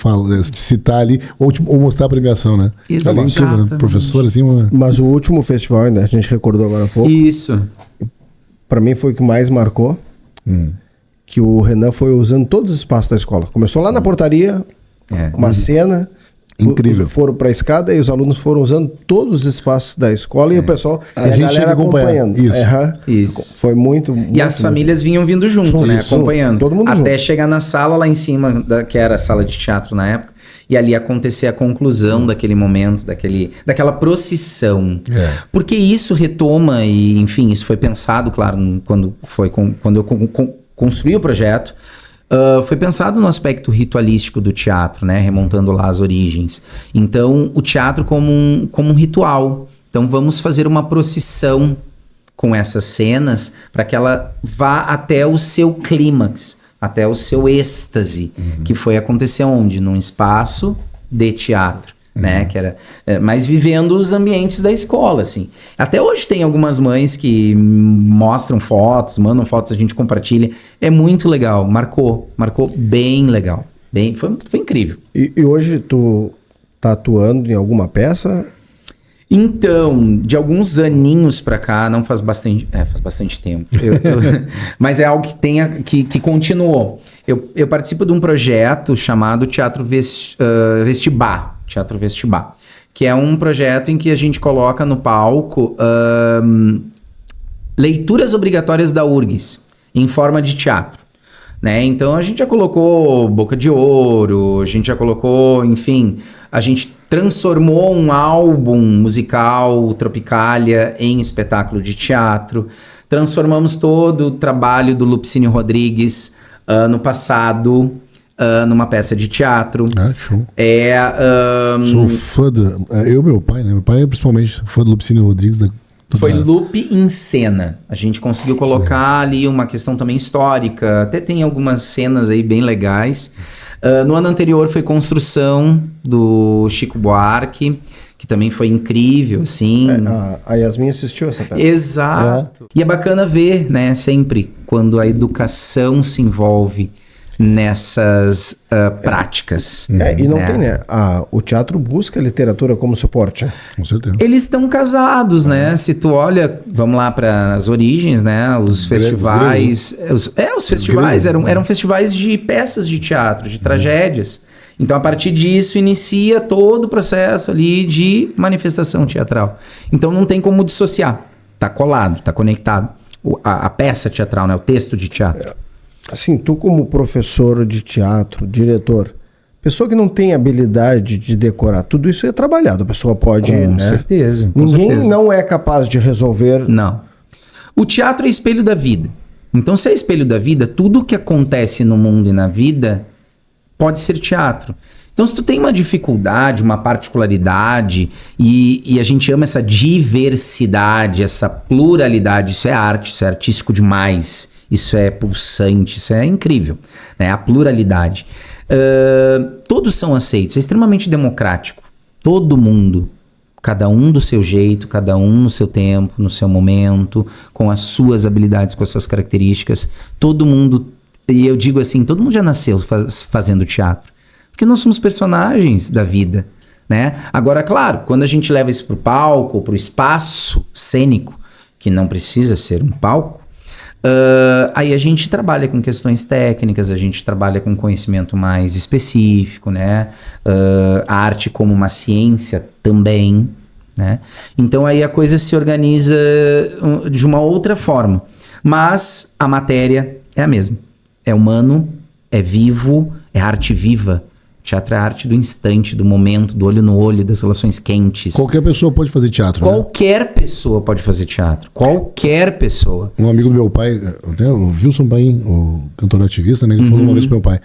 citar ali, ou mostrar a premiação, né? Exatamente. É incrível, né? Professor, assim, Mas o último festival, né? A gente recordou agora há pouco. Isso. Pra mim foi o que mais marcou. Que o Renan foi usando todos os espaços da escola. Começou lá na portaria, uma cena. Incrível. Foram para a escada e os alunos foram usando todos os espaços da escola e o pessoal, A gente galera acompanhando. Isso. Foi muito E as famílias vinham vindo junto, né? Isso. Acompanhando. Todo mundo até junto. chegar na sala lá em cima, que era a sala de teatro na época. E ali acontecer a conclusão daquele momento, daquela procissão. Porque isso retoma, e enfim, isso foi pensado, claro, quando eu construí o projeto. Foi pensado no aspecto ritualístico do teatro, né? Remontando lá as origens. Então, o teatro como um ritual. Então, vamos fazer uma procissão com essas cenas para que ela vá até o seu clímax, até o seu êxtase, que foi acontecer onde? Num espaço de teatro. Né? Que era, mas vivendo os ambientes da escola, assim. Até hoje tem algumas mães que mostram fotos, mandam fotos, a gente compartilha. É muito legal, marcou bem legal. Foi incrível. E hoje tu tá atuando em alguma peça? Então, de alguns aninhos pra cá, não faz bastante... faz bastante tempo. Mas é algo que continuou. Eu participo de um projeto chamado Teatro Vestibá. Teatro Vestibá, que é um projeto em que a gente coloca no palco leituras obrigatórias da URGS, em forma de teatro. Né? Então a gente já colocou Boca de Ouro, a gente já colocou, enfim, a gente transformou um álbum musical, Tropicália, em espetáculo de teatro, transformamos todo o trabalho do Lupicínio Rodrigues no passado, numa peça de teatro. Show. Sou fã eu e meu pai, né? Meu pai é principalmente fã do Lupicínio Rodrigues. Foi Lupe em cena. A gente conseguiu colocar ali uma questão também histórica. Até tem algumas cenas aí bem legais. No ano anterior foi Construção, do Chico Buarque, que também foi incrível, assim. A Yasmin assistiu essa peça. Exato. E é bacana ver, né, sempre, quando a educação se envolve nessas práticas. E não tem, né? O teatro busca a literatura como suporte. Com certeza. Eles estão casados, né? Se tu olha, vamos lá para as origens, né? Os festivais. Os festivais eram festivais de peças de teatro, de tragédias. Então, a partir disso, inicia todo o processo ali de manifestação teatral. Então, não tem como dissociar. Tá colado, tá conectado. A peça teatral, né? O texto de teatro. Assim, tu como professor de teatro, diretor, pessoa que não tem habilidade de decorar, tudo isso é trabalhado. A pessoa pode, Com né? certeza. Com Ninguém certeza. não é capaz de resolver. Não. O teatro é espelho da vida. Então, se é espelho da vida, tudo que acontece no mundo e na vida pode ser teatro. Então, se tu tem uma dificuldade, uma particularidade, e a gente ama essa diversidade, essa pluralidade, isso é arte, isso é artístico demais, isso é pulsante, isso é incrível, né? A pluralidade. Todos são aceitos, é extremamente democrático. Todo mundo, cada um do seu jeito, cada um no seu tempo, no seu momento, com as suas habilidades, com as suas características. Todo mundo, e eu digo assim, todo mundo já nasceu fazendo teatro. Porque nós somos personagens da vida, né? Agora, claro, quando a gente leva isso para o palco, para o espaço cênico, que não precisa ser um palco, aí a gente trabalha com questões técnicas, a gente trabalha com conhecimento mais específico, né? A arte como uma ciência também, né? Então aí a coisa se organiza de uma outra forma. Mas a matéria é a mesma. É humano, é vivo, é arte viva. Teatro é a arte do instante, do momento, do olho no olho, das relações quentes. Qualquer pessoa pode fazer teatro, né? Qualquer pessoa pode fazer teatro. Qualquer pessoa. Um amigo do meu pai, até o Wilson Paim, o cantor ativista, né? Ele falou uma vez pro meu pai.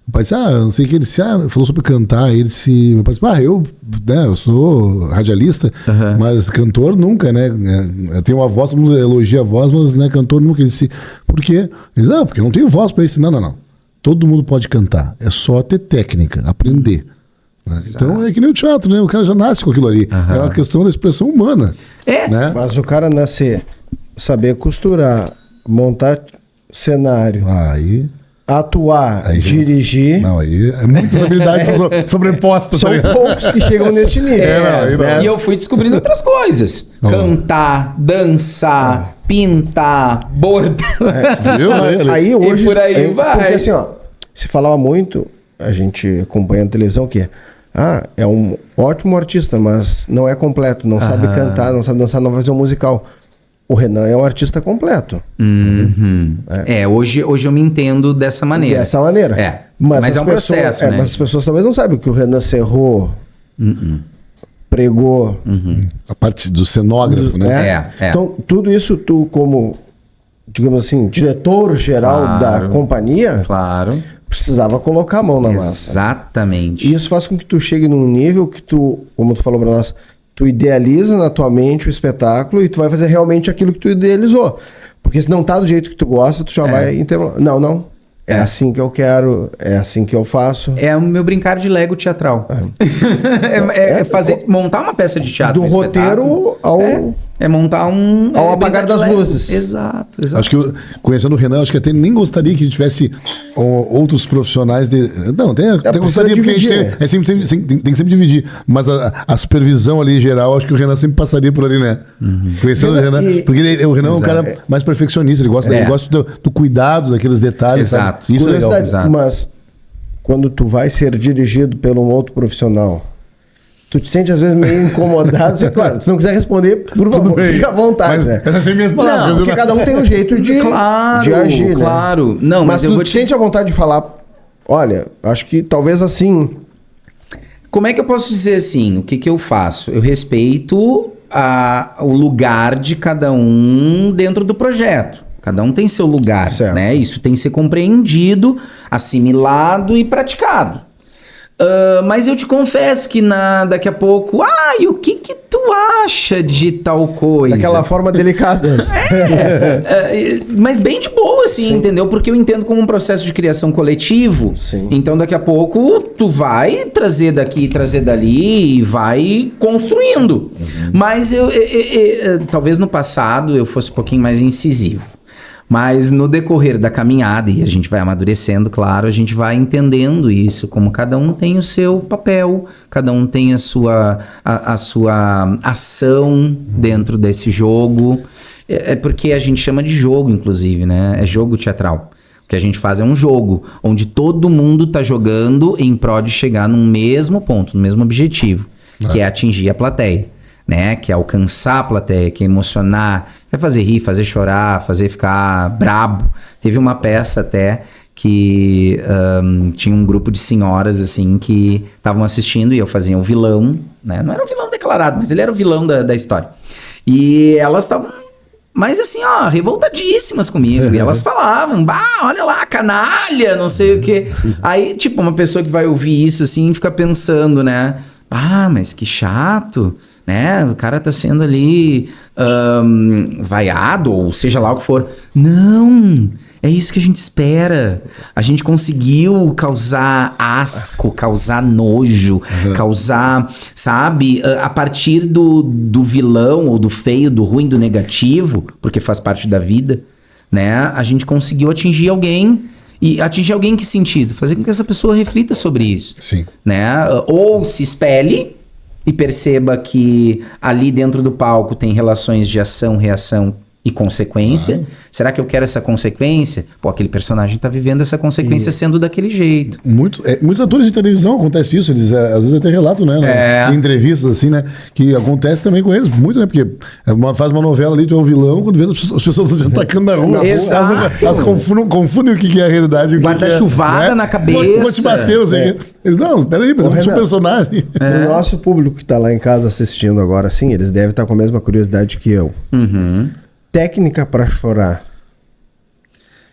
O pai disse, não sei o que, ele disse, falou sobre cantar. Ele disse, meu pai disse, eu sou radialista, mas cantor nunca, né? Eu tenho uma voz, todo mundo elogia a voz, mas né, cantor nunca. Ele disse, por quê? Ele disse, porque eu não tenho voz pra isso. Não. Todo mundo pode cantar, é só ter técnica, aprender. Né? Então é que nem o teatro, né? O cara já nasce com aquilo ali. É uma questão da expressão humana. Né? Mas o cara nascer, saber costurar, montar cenário, atuar, dirigir. Não, aí é muitas habilidades sobrepostas. São poucos que chegam neste nível. E eu fui descobrindo outras coisas. Cantar, dançar, pintar, bordar. Aí hoje. E por aí vai. Porque assim, se falava muito, a gente acompanha na televisão que é um ótimo artista, mas não é completo, não sabe cantar, não sabe dançar, não vai fazer um musical. O Renan é um artista completo. Hoje eu me entendo dessa maneira. Mas é um processo, né? Mas as pessoas talvez não saibam que o Renan cerrou, pregou. A parte do cenógrafo, né? Então, tudo isso tu como, digamos assim, diretor-geral da companhia, precisava colocar a mão na massa. Exatamente. E isso faz com que tu chegue num nível que tu, como tu falou pra nós, tu idealiza na tua mente o espetáculo e tu vai fazer realmente aquilo que tu idealizou. Porque se não tá do jeito que tu gosta, tu já vai... Não. É assim que eu quero, é assim que eu faço. É o meu brincar de Lego teatral. Montar uma peça de teatro. Do roteiro ao... montar ao apagar das luzes. Exato. Acho que conhecendo o Renan, acho que até nem gostaria que tivesse outros profissionais de... Não, até gostaria, porque a gente tem que sempre dividir. Mas a supervisão ali em geral, acho que o Renan sempre passaria por ali, né? Conhecendo o Renan. Porque o Renan é um cara mais perfeccionista, ele gosta do cuidado daqueles detalhes. Exato. Sabe? Isso é legal. Exato. Mas quando tu vai ser dirigido por um outro profissional, tu te sente às vezes meio incomodado. Claro, se não quiser responder, por favor, fica à vontade. Mas essas são minhas palavras. Porque cada um tem um jeito de agir. Claro. Né? Não, mas eu vou te sente a vontade de falar, olha, acho que talvez assim... Como é que eu posso dizer assim? O que eu faço? Eu respeito o lugar de cada um dentro do projeto. Cada um tem seu lugar, né? Isso tem que ser compreendido, assimilado e praticado. Mas eu te confesso que daqui a pouco... o que tu acha de tal coisa? Daquela forma delicada. Mas bem de boa, assim, entendeu? Porque eu entendo como um processo de criação coletivo. Sim. Então, daqui a pouco, tu vai trazer daqui, trazer dali e vai construindo. Mas talvez no passado eu fosse um pouquinho mais incisivo. Mas no decorrer da caminhada, e a gente vai amadurecendo, claro, a gente vai entendendo isso, como cada um tem o seu papel, cada um tem a sua ação dentro desse jogo. É porque a gente chama de jogo, inclusive, né? É jogo teatral. O que a gente faz é um jogo, onde todo mundo tá jogando em prol de chegar num mesmo ponto, no mesmo objetivo, que é atingir a plateia. Né? Que é alcançar a plateia, que é emocionar, é fazer rir, fazer chorar, fazer ficar brabo. Teve uma peça até que tinha um grupo de senhoras assim que estavam assistindo e eu fazia o vilão, né? Não era o vilão declarado, mas ele era o vilão da história. E elas estavam, mas assim, ó, revoltadíssimas comigo. E elas falavam, olha lá, canalha, não sei o quê. Aí, tipo, uma pessoa que vai ouvir isso assim fica pensando, né? Mas que chato. Né? O cara tá sendo ali vaiado, ou seja lá o que for. Não, é isso que a gente espera. A gente conseguiu causar asco, causar nojo, causar, sabe? A partir do vilão, ou do feio, do ruim, do negativo, porque faz parte da vida, né? A gente conseguiu atingir alguém. E atingir alguém em que sentido? Fazer com que essa pessoa reflita sobre isso. Sim. Né? Ou se espelhe e perceba que ali dentro do palco tem relações de ação, reação e consequência. Será que eu quero essa consequência? Pô, aquele personagem tá vivendo essa consequência sendo daquele jeito. Muitos atores de televisão acontece isso, eles às vezes até relatam, né? Em entrevistas assim, né? Que acontece também com eles, muito, né? Porque faz uma novela ali, tu é um vilão, quando vê as pessoas estão te atacando na rua. Exato. Elas confundem o que é a realidade. Guarda-chuvada na cabeça. Vou te bater, assim. Eles, não, peraí, mas eu sou um personagem. O nosso público que tá lá em casa assistindo agora, sim, eles devem estar com a mesma curiosidade que eu. Técnica para chorar.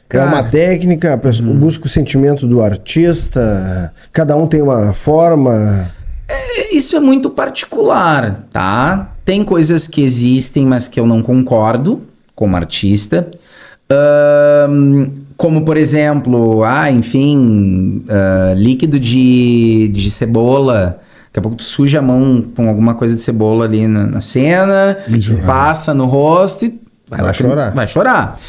Cara, é uma técnica, a pessoa busca o sentimento do artista, cada um tem uma forma. Isso é muito particular, tá? Tem coisas que existem, mas que eu não concordo como artista. Como, por exemplo, líquido de cebola. Daqui a pouco tu suja a mão com alguma coisa de cebola ali na cena, passa no rosto e vai chorar.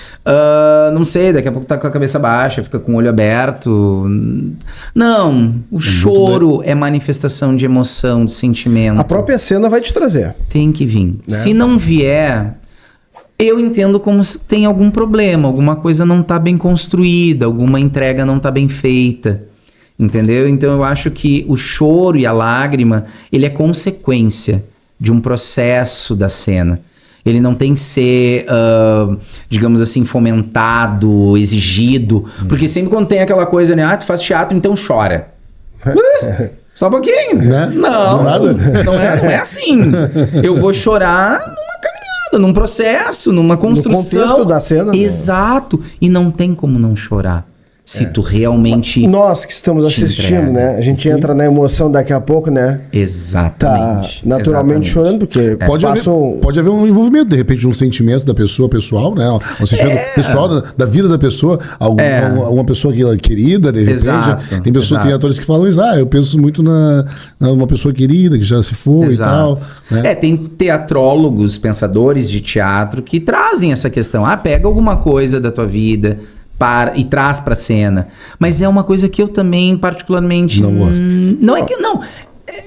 Não sei, daqui a pouco tá com a cabeça baixa, fica com o olho aberto. Não, o choro é manifestação de emoção, de sentimento. A própria cena vai te trazer. Tem que vir. Né? Se não vier, eu entendo como se tem algum problema, alguma coisa não tá bem construída, alguma entrega não tá bem feita. Entendeu? Então eu acho que o choro e a lágrima, ele é consequência de um processo da cena. Ele não tem que ser, digamos assim, fomentado, exigido. Porque sempre quando tem aquela coisa, né? Tu faz teatro, então chora. Só um pouquinho. Né? Não é assim. Eu vou chorar numa caminhada, num processo, numa construção. No contexto da cena. Exato. E não tem como não chorar. Se tu realmente... Nós que estamos assistindo, né? A gente entra na emoção daqui a pouco, né? Exatamente. Tá naturalmente chorando, porque pode haver um envolvimento, de repente, de um sentimento da pessoa pessoal, né? Um sentimento pessoal da vida da pessoa, alguma pessoa querida, de repente. Exato. Tem pessoas, tem atores que falam isso, eu penso muito numa pessoa querida que já se foi e tal. Né? Tem teatrólogos, pensadores de teatro que trazem essa questão. Pega alguma coisa da tua vida... e traz pra cena. Mas é uma coisa que eu também particularmente não gosto.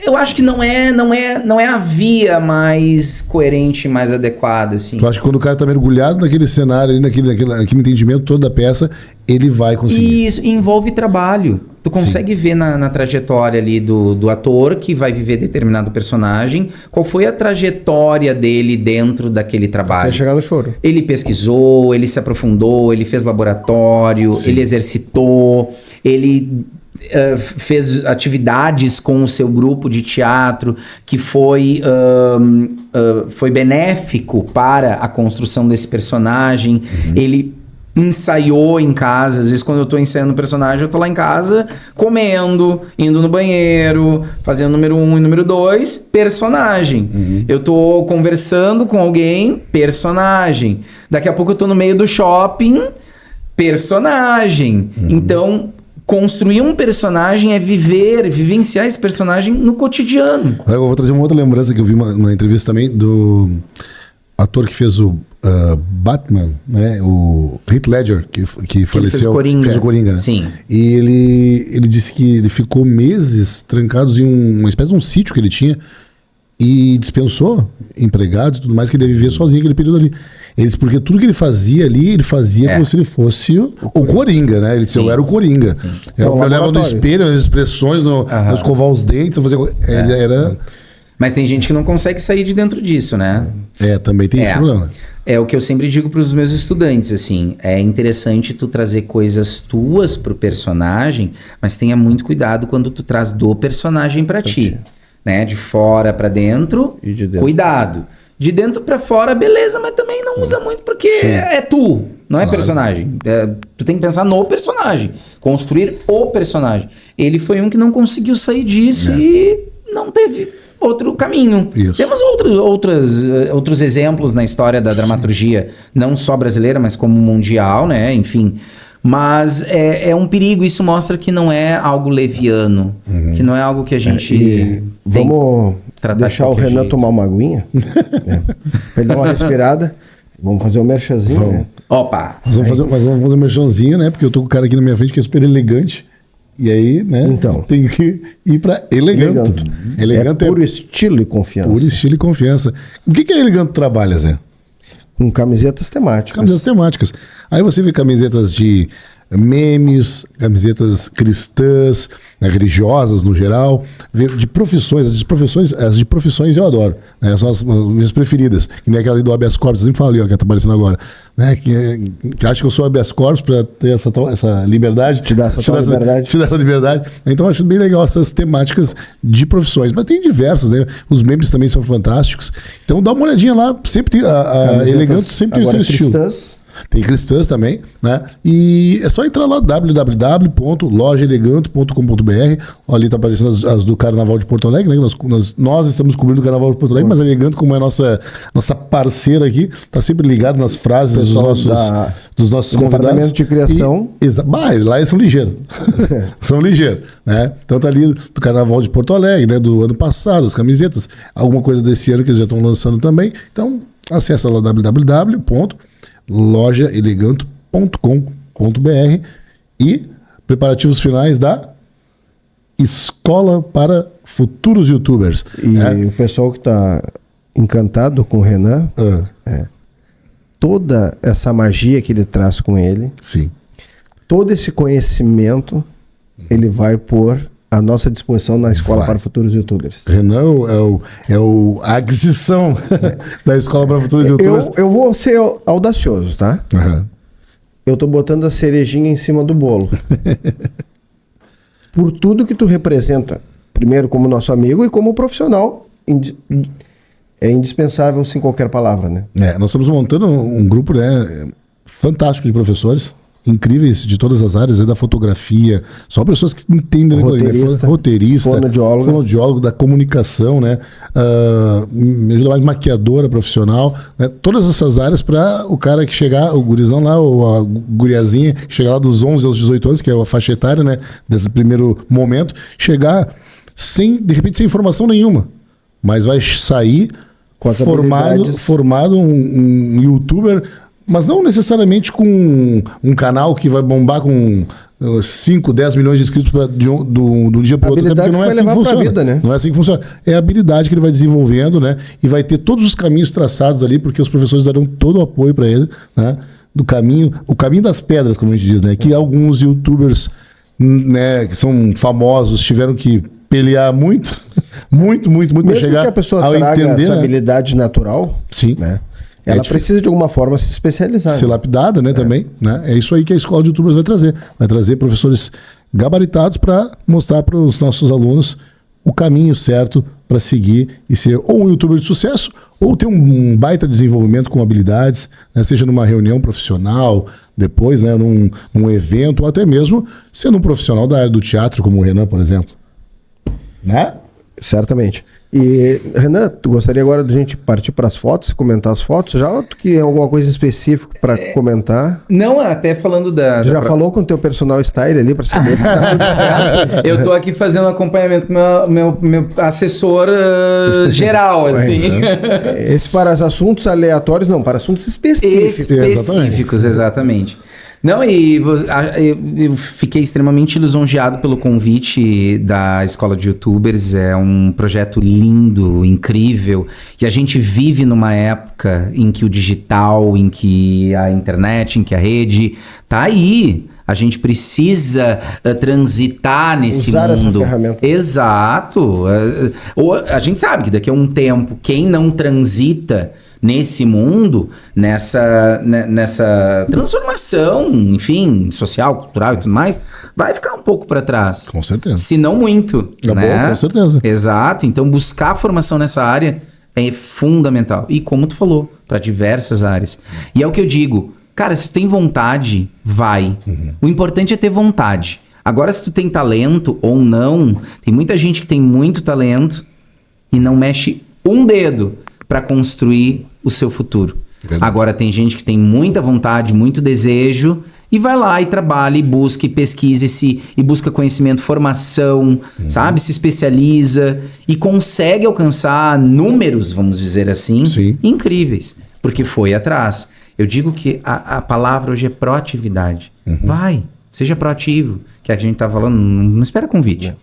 Eu acho que não é a via mais coerente, mais adequada, assim. Eu acho que quando o cara tá mergulhado naquele cenário, naquele entendimento todo da peça, ele vai conseguir. Isso envolve trabalho. Tu consegue ver na trajetória ali do ator que vai viver determinado personagem, qual foi a trajetória dele dentro daquele trabalho. Até chegar no choro. Ele pesquisou, ele se aprofundou, ele fez laboratório, ele exercitou, ele fez atividades com o seu grupo de teatro que foi benéfico para a construção desse personagem. Ele ensaiou em casa. Às vezes, quando eu tô ensaiando o personagem, eu tô lá em casa comendo, indo no banheiro, fazendo número 1 e número 2, personagem. Eu tô conversando com alguém, personagem. Daqui a pouco eu tô no meio do shopping, personagem. Então, construir um personagem é vivenciar esse personagem no cotidiano. Eu vou trazer uma outra lembrança que eu vi numa entrevista também do ator que fez o Batman, né? O Heath Ledger, que faleceu. Fez o Coringa. Né? Sim. E ele disse que ele ficou meses trancados em uma espécie de um sítio que ele tinha e dispensou empregados e tudo mais, que ele vivia sozinho aquele período ali. Ele disse, porque tudo que ele fazia ali, ele fazia como se ele fosse o Coringa, né? Ele disse, eu era o Coringa. Eu olhava no espelho, as expressões, no escovar os dentes, eu fazia... Ele era... Mas tem gente que não consegue sair de dentro disso, né? Também tem esse problema. É o que eu sempre digo para os meus estudantes, assim, é interessante tu trazer coisas tuas pro personagem, mas tenha muito cuidado quando tu traz do personagem para ti, né? De fora para dentro, E de dentro. cuidado. De dentro para fora, beleza, mas também não usa muito porque é tu, não é personagem. Tu tem que pensar no personagem, construir o personagem. Ele foi um que não conseguiu sair disso e não teve outro caminho. Isso. Temos outros exemplos na história da dramaturgia, não só brasileira, mas como mundial, né? Enfim. Mas é um perigo, isso mostra que não é algo leviano, que não é algo que a gente Vamos tratar deixar de o qualquer Renan jeito. tomar uma aguinha, né? Pra ele dar uma respirada. Vamos fazer um merchazinho, né? Opa! Nós vamos fazer um merchanzinho, né? Porque eu tô com o cara aqui na minha frente que é super elegante. E aí, né? Então. Tem que ir pra Eleganto. Eleganto É puro estilo e confiança. puro estilo e confiança. O que a Eleganto trabalha, Zé? Com camisetas temáticas. Camisetas temáticas. Aí você vê camisetas de memes, camisetas cristãs, né, religiosas no geral, vê de profissões, as de profissões eu adoro, né, são as minhas preferidas, que nem aquela ali do habeas corpus, sempre falo ali, ó, que tá aparecendo agora, né, que acha que eu sou habeas corpus para ter essa liberdade, Te dá essa liberdade. te dá essa liberdade. Então eu acho bem legal essas temáticas de profissões, mas tem diversas, né, os memes também são fantásticos, então dá uma olhadinha lá, sempre a Eleganto sempre tem o seu estilo. Cristãs. Tem cristãs também, né? E é só entrar lá, www.lojaeleganto.com.br. Ali tá aparecendo as do Carnaval de Porto Alegre, né? Nós estamos cobrindo o Carnaval de Porto Alegre, mas a Eleganto, como é nossa parceira aqui, tá sempre ligado nas frases dos nossos convidados. Departamento de criação. Lá eles são ligeiros. São ligeiros, né? Então tá ali do Carnaval de Porto Alegre, né? Do ano passado, as camisetas, alguma coisa desse ano que eles já estão lançando também. Então, acessa lá www.lojaeleganto.com.br e preparativos finais da Escola para Futuros Youtubers. E o pessoal que está encantado com o Renan, toda essa magia que ele traz com ele, Sim. todo esse conhecimento, ele vai pôr à nossa disposição na Escola para Futuros Youtubers. Renan é a aquisição da Escola para Futuros Youtubers. Eu vou ser audacioso, tá? Aham. Eu tô botando a cerejinha em cima do bolo. Por tudo que tu representa, primeiro como nosso amigo e como profissional, é indispensável sem qualquer palavra, né? Nós estamos montando um grupo, né, fantástico de professores, incríveis de todas as áreas, da fotografia, só pessoas que entendem roteirista, fonoaudiólogo da comunicação, né, me ajuda mais maquiadora profissional, né, todas essas áreas para o cara que chegar, o gurizão lá, ou a guriazinha, que chegar lá dos 11 aos 18 anos, que é a faixa etária, né, desse primeiro momento, chegar de repente sem informação nenhuma, mas vai sair formado um youtuber, mas não necessariamente com um canal que vai bombar com 5, 10 milhões de inscritos do dia para o outro. Porque não é assim que funciona. Vida, né? Não é assim que funciona. É a habilidade que ele vai desenvolvendo, né? E vai ter todos os caminhos traçados ali, porque os professores darão todo o apoio para ele, né? O caminho das pedras, como a gente diz, né? Que alguns youtubers, né, que são famosos, tiveram que pelear muito para chegar que a pessoa traga essa habilidade natural, sim, né? Ela precisa de alguma forma se especializar. Ser lapidada, né, também. Né? É isso aí que a Escola de Youtubers vai trazer. Vai trazer professores gabaritados para mostrar para os nossos alunos o caminho certo para seguir e ser ou um youtuber de sucesso ou ter um baita desenvolvimento com habilidades, né? Seja numa reunião profissional, depois, né? num evento, ou até mesmo sendo um profissional da área do teatro, como o Renan, por exemplo. Né? Certamente. E, Renan, tu gostaria agora de a gente partir para as fotos, comentar as fotos já, ou tu que alguma coisa específica para comentar? Não, até falando da... Tu já falou com o teu personal style ali para saber se tá tudo certo? Eu tô aqui fazendo acompanhamento com meu assessor geral, assim. Esse para os assuntos aleatórios, não, para assuntos específicos. Específicos, exatamente. Não, e eu fiquei extremamente lisonjeado pelo convite da Escola de YouTubers. É um projeto lindo, incrível. E a gente vive numa época em que o digital, em que a internet, em que a rede tá aí. A gente precisa transitar nesse Usar mundo. essa ferramenta. Exato. A gente sabe que daqui a um tempo, quem não transita nesse mundo, nessa transformação, enfim, social, cultural e tudo mais, vai ficar um pouco para trás. Com certeza. Se não muito. É né? bom, com certeza. Exato. Então, buscar formação nessa área é fundamental. E como tu falou, para diversas áreas. E é o que eu digo, cara, se tu tem vontade, vai. O importante é ter vontade. Agora, se tu tem talento ou não, tem muita gente que tem muito talento e não mexe um dedo para construir o seu futuro. Verdade. Agora tem gente que tem muita vontade, muito desejo e vai lá e trabalha e busca e pesquisa e busca conhecimento, formação, sabe? Se especializa e consegue alcançar números, vamos dizer assim, Sim. incríveis, porque foi atrás. Eu digo que a palavra hoje é proatividade. Vai, seja proativo, que a gente tá falando, não espera convite.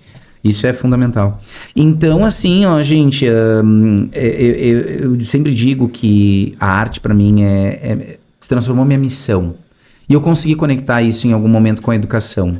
Isso é fundamental. Então, assim, ó, gente, eu sempre digo que a arte, para mim, se transformou minha missão. E eu consegui conectar isso em algum momento com a educação.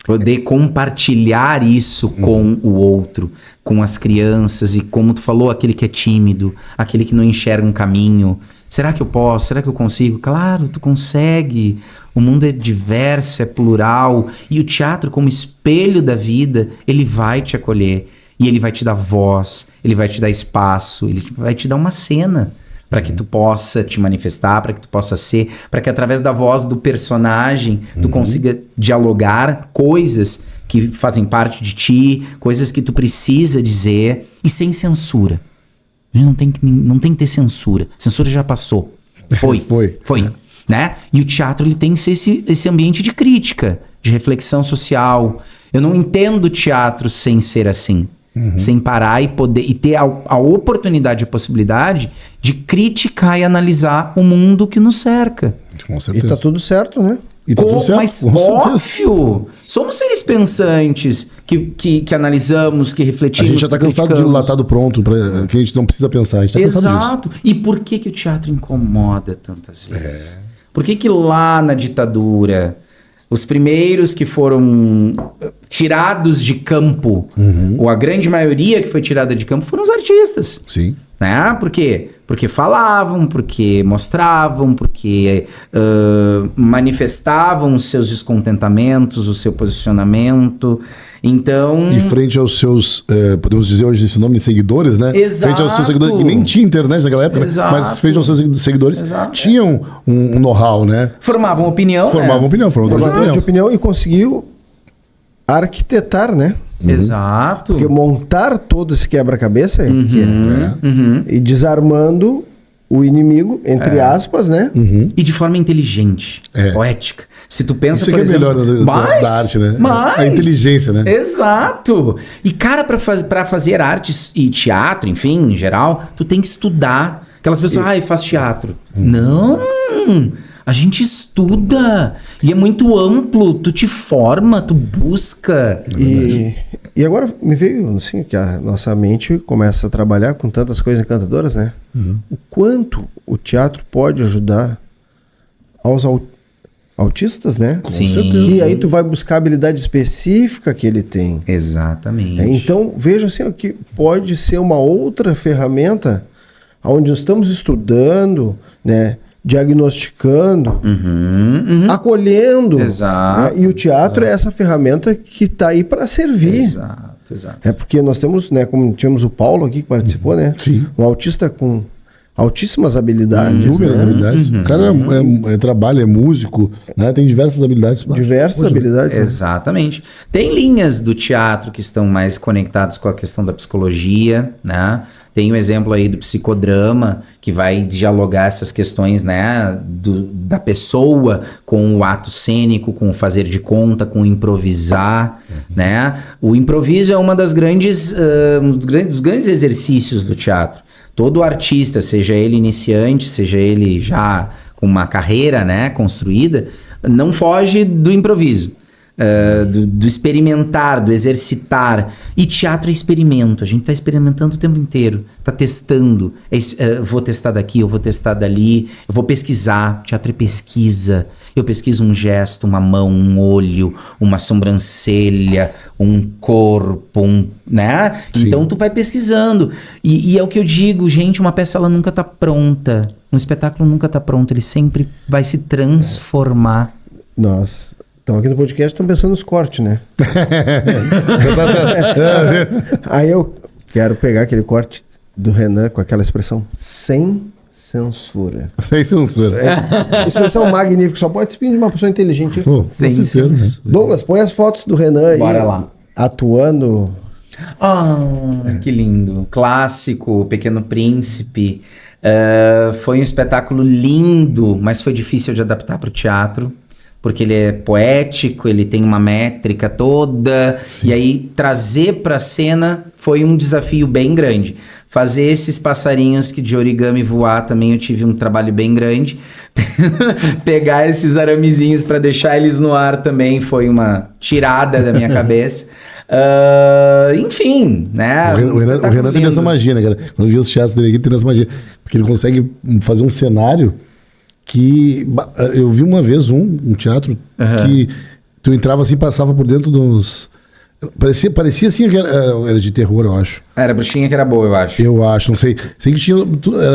Poder compartilhar isso com o outro, com as crianças. E como tu falou, aquele que é tímido, aquele que não enxerga um caminho. Será que eu posso? Será que eu consigo? Claro, tu consegue. O mundo é diverso, é plural. E o teatro, como espelho da vida, ele vai te acolher. E ele vai te dar voz, ele vai te dar espaço, ele vai te dar uma cena para que tu possa te manifestar, para que tu possa ser, para que através da voz do personagem tu consiga dialogar coisas que fazem parte de ti, coisas que tu precisa dizer e sem censura. A gente não tem que ter censura. Censura já passou. Foi. Foi. Né? E o teatro ele tem que ser esse ambiente de crítica, de reflexão social. Eu não entendo o teatro sem ser assim. Sem parar e poder e ter a oportunidade, a possibilidade de criticar e analisar o mundo que nos cerca. Com E certeza. tá tudo certo, né? E tá tudo certo, Mas com certeza. óbvio, somos seres pensantes que analisamos, que A refletimos. gente já tá que cansado de criticamos. latado pronto, que a gente não precisa pensar, a gente tá cansado disso. Exato. E por que o teatro incomoda tantas vezes? Por que lá na ditadura, os primeiros que foram tirados de campo, ou a grande maioria que foi tirada de campo, foram os artistas. Sim. Né? Por quê? Porque falavam, porque mostravam, porque manifestavam os seus descontentamentos, o seu posicionamento. Então... E frente aos seus, podemos dizer hoje esse nome, seguidores, né? Exato. Frente aos seus seguidores, que nem tinha internet naquela época, né? Exato. Mas frente aos seus seguidores, Exato. tinham um know-how, né? Formavam opinião. Formavam opinião, formavam Formador de opinião. opinião e conseguiu arquitetar, né? Exato. Porque montar todo esse quebra-cabeça e desarmando o inimigo, entre aspas, né? E de forma inteligente, poética. Se tu pensa, Isso por que é exemplo... melhor da arte, né? Mais. A inteligência, né? Exato. E, cara, pra fazer arte e teatro, enfim, em geral, tu tem que estudar. Aquelas pessoas, faz teatro. Não! A gente estuda. E é muito amplo. Tu te forma, tu busca. E agora me veio assim que a nossa mente começa a trabalhar com tantas coisas encantadoras, né? O quanto o teatro pode ajudar aos autistas, né? Sim. E aí tu vai buscar a habilidade específica que ele tem. Exatamente. Então veja assim, que pode ser uma outra ferramenta onde nós estamos estudando, né? Diagnosticando, acolhendo. Exato. Né? E o teatro é essa ferramenta que está aí para servir. Exato. exato. É porque nós temos, né, como tivemos o Paulo aqui que participou, né? Sim. Um autista com altíssimas habilidades. Inúmeras né? habilidades. O cara trabalha, é músico, né? Tem diversas habilidades. Diversas habilidades. né? Exatamente. Tem linhas do teatro que estão mais conectadas com a questão da psicologia, né? Tem o exemplo aí do psicodrama, que vai dialogar essas questões, né, da pessoa com o ato cênico, com o fazer de conta, com o improvisar, né? O improviso é uma das dos grandes exercícios do teatro. Todo artista, seja ele iniciante, seja ele já com uma carreira, né, construída, não foge do improviso. Do experimentar, do exercitar. E teatro é experimento. A gente está experimentando o tempo inteiro. Está testando. Vou testar daqui, eu vou testar dali. Eu vou pesquisar. Teatro é pesquisa. Eu pesquiso um gesto, uma mão, um olho, uma sobrancelha, um corpo, né? Sim. Então tu vai pesquisando. E é o que eu digo, gente, uma peça ela nunca está pronta. Um espetáculo nunca está pronto. Ele sempre vai se transformar. Nós estamos aqui no podcast, estamos pensando nos cortes, né? Aí eu quero pegar aquele corte do Renan com aquela expressão sem censura. Sem censura. Expressão magnífica, só pode vir de uma pessoa inteligente. Pô, com Sem certeza, né? censura. Douglas, põe as fotos do Renan aí. Bora lá. Atuando. Que lindo. Clássico, O Pequeno Príncipe. Foi um espetáculo lindo, mas foi difícil de adaptar para o teatro. Porque ele é poético, ele tem uma métrica toda. Sim. E aí trazer para a cena foi um desafio bem grande. Fazer esses passarinhos que de origami voar também eu tive um trabalho bem grande. Pegar esses aramezinhos para deixar eles no ar também foi uma tirada da minha cabeça. Enfim, né? O Renan tem essa magia, né, cara? Quando eu vi os teatros dele aqui, tem essa magia. Porque ele consegue fazer um cenário que... Eu vi uma vez um teatro que tu entrava assim, passava por dentro dos... Parecia assim que era de terror, eu acho. Era a bruxinha que era boa, eu acho. Eu acho, não sei. Sei que tinha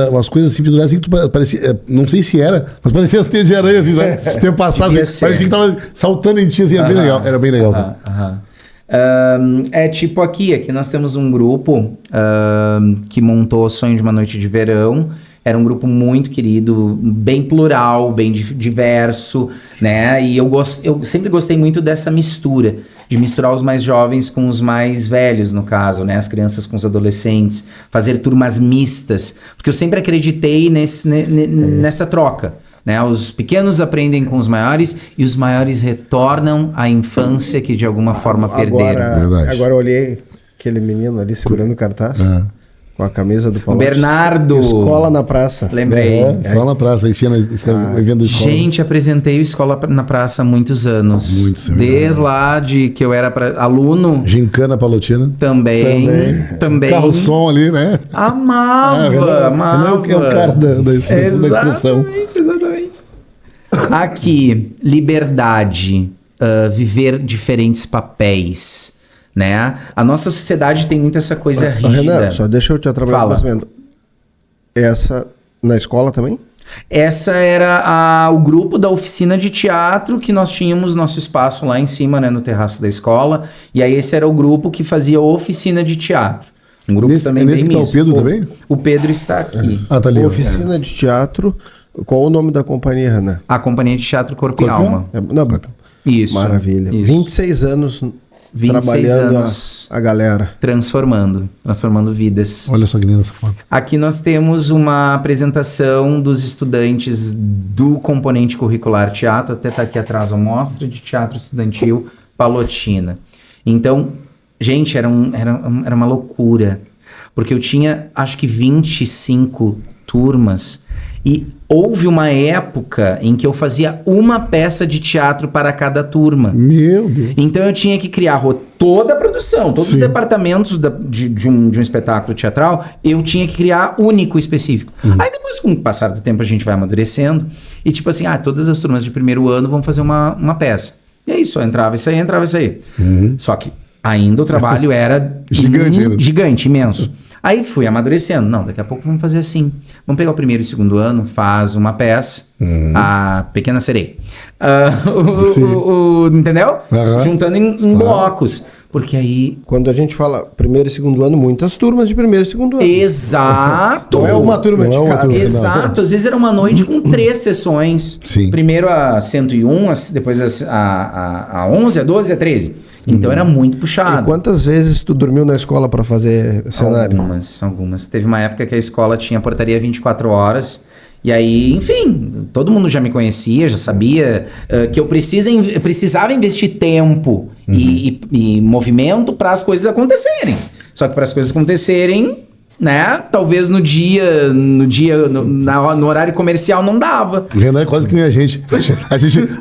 umas coisas assim penduradas assim que tu parecia... Não sei se era, mas parecia ter de aranha, assim, sabe? Ter passado assim, parecia que tava saltando em ti, assim, era bem legal. Era bem legal. É tipo aqui nós temos um grupo que montou o Sonho de uma Noite de Verão. Era um grupo muito querido, bem plural, bem diverso, né? E eu sempre gostei muito dessa mistura, de misturar os mais jovens com os mais velhos, no caso, né? As crianças com os adolescentes, fazer turmas mistas, porque eu sempre acreditei nessa troca, né? Os pequenos aprendem com os maiores e os maiores retornam à infância que de alguma forma perderam. Agora eu olhei aquele menino ali segurando o cartaz. Com a camisa do Paulo. Bernardo. Escola na Praça. Lembrei. Escola na Praça. Aí tinha evento de escola. Gente, apresentei o Escola na Praça há muitos anos. Muitos, desde lá de que eu era aluno. Gincana Palotina. Também. Carro som ali, né? Amava. Não, que é o cara da expressão. Exatamente. Aqui, liberdade. Viver diferentes papéis. Né? A nossa sociedade tem muito essa coisa rígida. Renan, só deixa eu te atrapalhar um pensamento. Essa na escola também? Essa era o grupo da oficina de teatro que nós tínhamos nosso espaço lá em cima, né, no terraço da escola. E aí esse era o grupo que fazia oficina de teatro. Um grupo também bem que tá o Pedro também? O Pedro está aqui. Tá ali. Oficina de teatro. Qual o nome da companhia, Renan? A Companhia de Teatro Corpo e Alma. Isso. Maravilha. Isso. 26 anos 26 trabalhando anos a galera. Transformando vidas. Olha só que linda essa foto. Aqui nós temos uma apresentação dos estudantes do componente curricular teatro, até tá aqui atrás a mostra de teatro estudantil Palotina. Então, gente, era uma loucura, porque eu tinha acho que 25 turmas e houve uma época em que eu fazia uma peça de teatro para cada turma. Meu Deus. Então eu tinha que criar toda a produção, todos os departamentos de um espetáculo teatral, eu tinha que criar único, específico. Aí depois, com o passar do tempo, a gente vai amadurecendo e tipo assim, todas as turmas de primeiro ano vão fazer uma peça. E aí só entrava isso aí. Só que ainda o trabalho era gigante, imenso. Aí fui amadurecendo. Não, daqui a pouco vamos fazer assim. Vamos pegar o primeiro e o segundo ano, faz uma peça, a Pequena Sereia. Entendeu? Juntando em blocos. Porque aí... Quando a gente fala primeiro e segundo ano, muitas turmas de primeiro e segundo ano. Exato! Não é uma turma Não de é uma cada. turma. Exato, às vezes era uma noite com 3 sessões. Sim. Primeiro a 101, depois a 11, a 12 e a 13. Então era muito E puxado. quantas vezes tu dormiu na escola para fazer cenário? Algumas. Teve uma época que a escola tinha portaria 24 horas. E aí, enfim, todo mundo já me conhecia, já sabia que eu precisava investir tempo e movimento para as coisas acontecerem. Só que para as coisas acontecerem, né? Talvez no horário comercial não dava. O Renan é quase que nem a gente.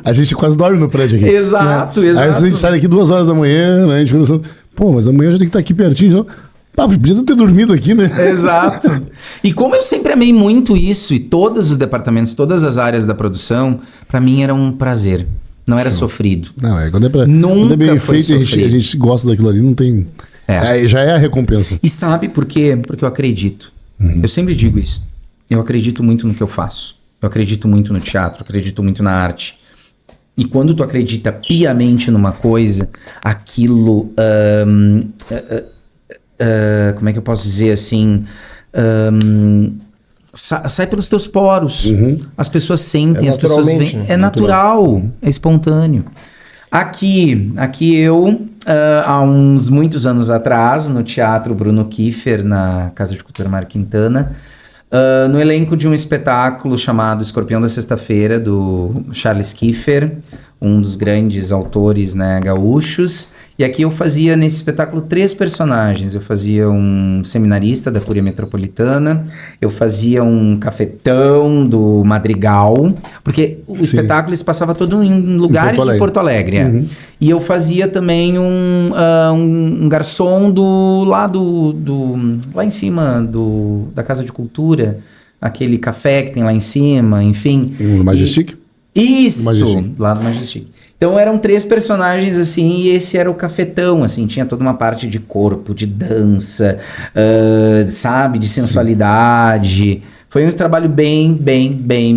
A gente quase dorme no prédio aqui. Exato, Aí exato. a gente sai daqui 2 horas da manhã, né? A gente fica pensando, pô, mas amanhã eu já tenho que estar aqui pertinho. Então, pá, podia ter dormido aqui, né? Exato. E como eu sempre amei muito isso, e todos os departamentos, todas as áreas da produção, pra mim era um prazer. Não era sofrido. Não, quando é Nunca bem foi feito, a sofrido. gente gosta daquilo ali, não tem. Já é a recompensa. E sabe por quê? Porque eu acredito. Eu sempre digo isso. Eu acredito muito no que eu faço. Eu acredito muito no teatro, eu acredito muito na arte. E quando tu acredita piamente numa coisa, aquilo... como é que eu posso dizer assim? Sai pelos teus poros. As pessoas sentem, as pessoas veem. naturalmente, né? É natural, é espontâneo. Aqui eu, há muitos anos atrás, no Teatro Bruno Kiefer, na Casa de Cultura Mário Quintana, no elenco de um espetáculo chamado Escorpião da Sexta-feira, do Charles Kiefer, um dos grandes autores, né, gaúchos. E aqui eu fazia nesse espetáculo 3 personagens. Eu fazia um seminarista da Cúria Metropolitana, eu fazia um cafetão do Madrigal, porque o espetáculo se passava todo em lugares de Porto Alegre. E eu fazia também um garçom lá em cima da Casa de Cultura, aquele café que tem lá em cima, enfim. No Majestic? Isso, Majestic. lá no Majestic. Então eram 3 personagens assim, e esse era o cafetão, assim, tinha toda uma parte de corpo, de dança, sabe, de sensualidade. Foi um trabalho bem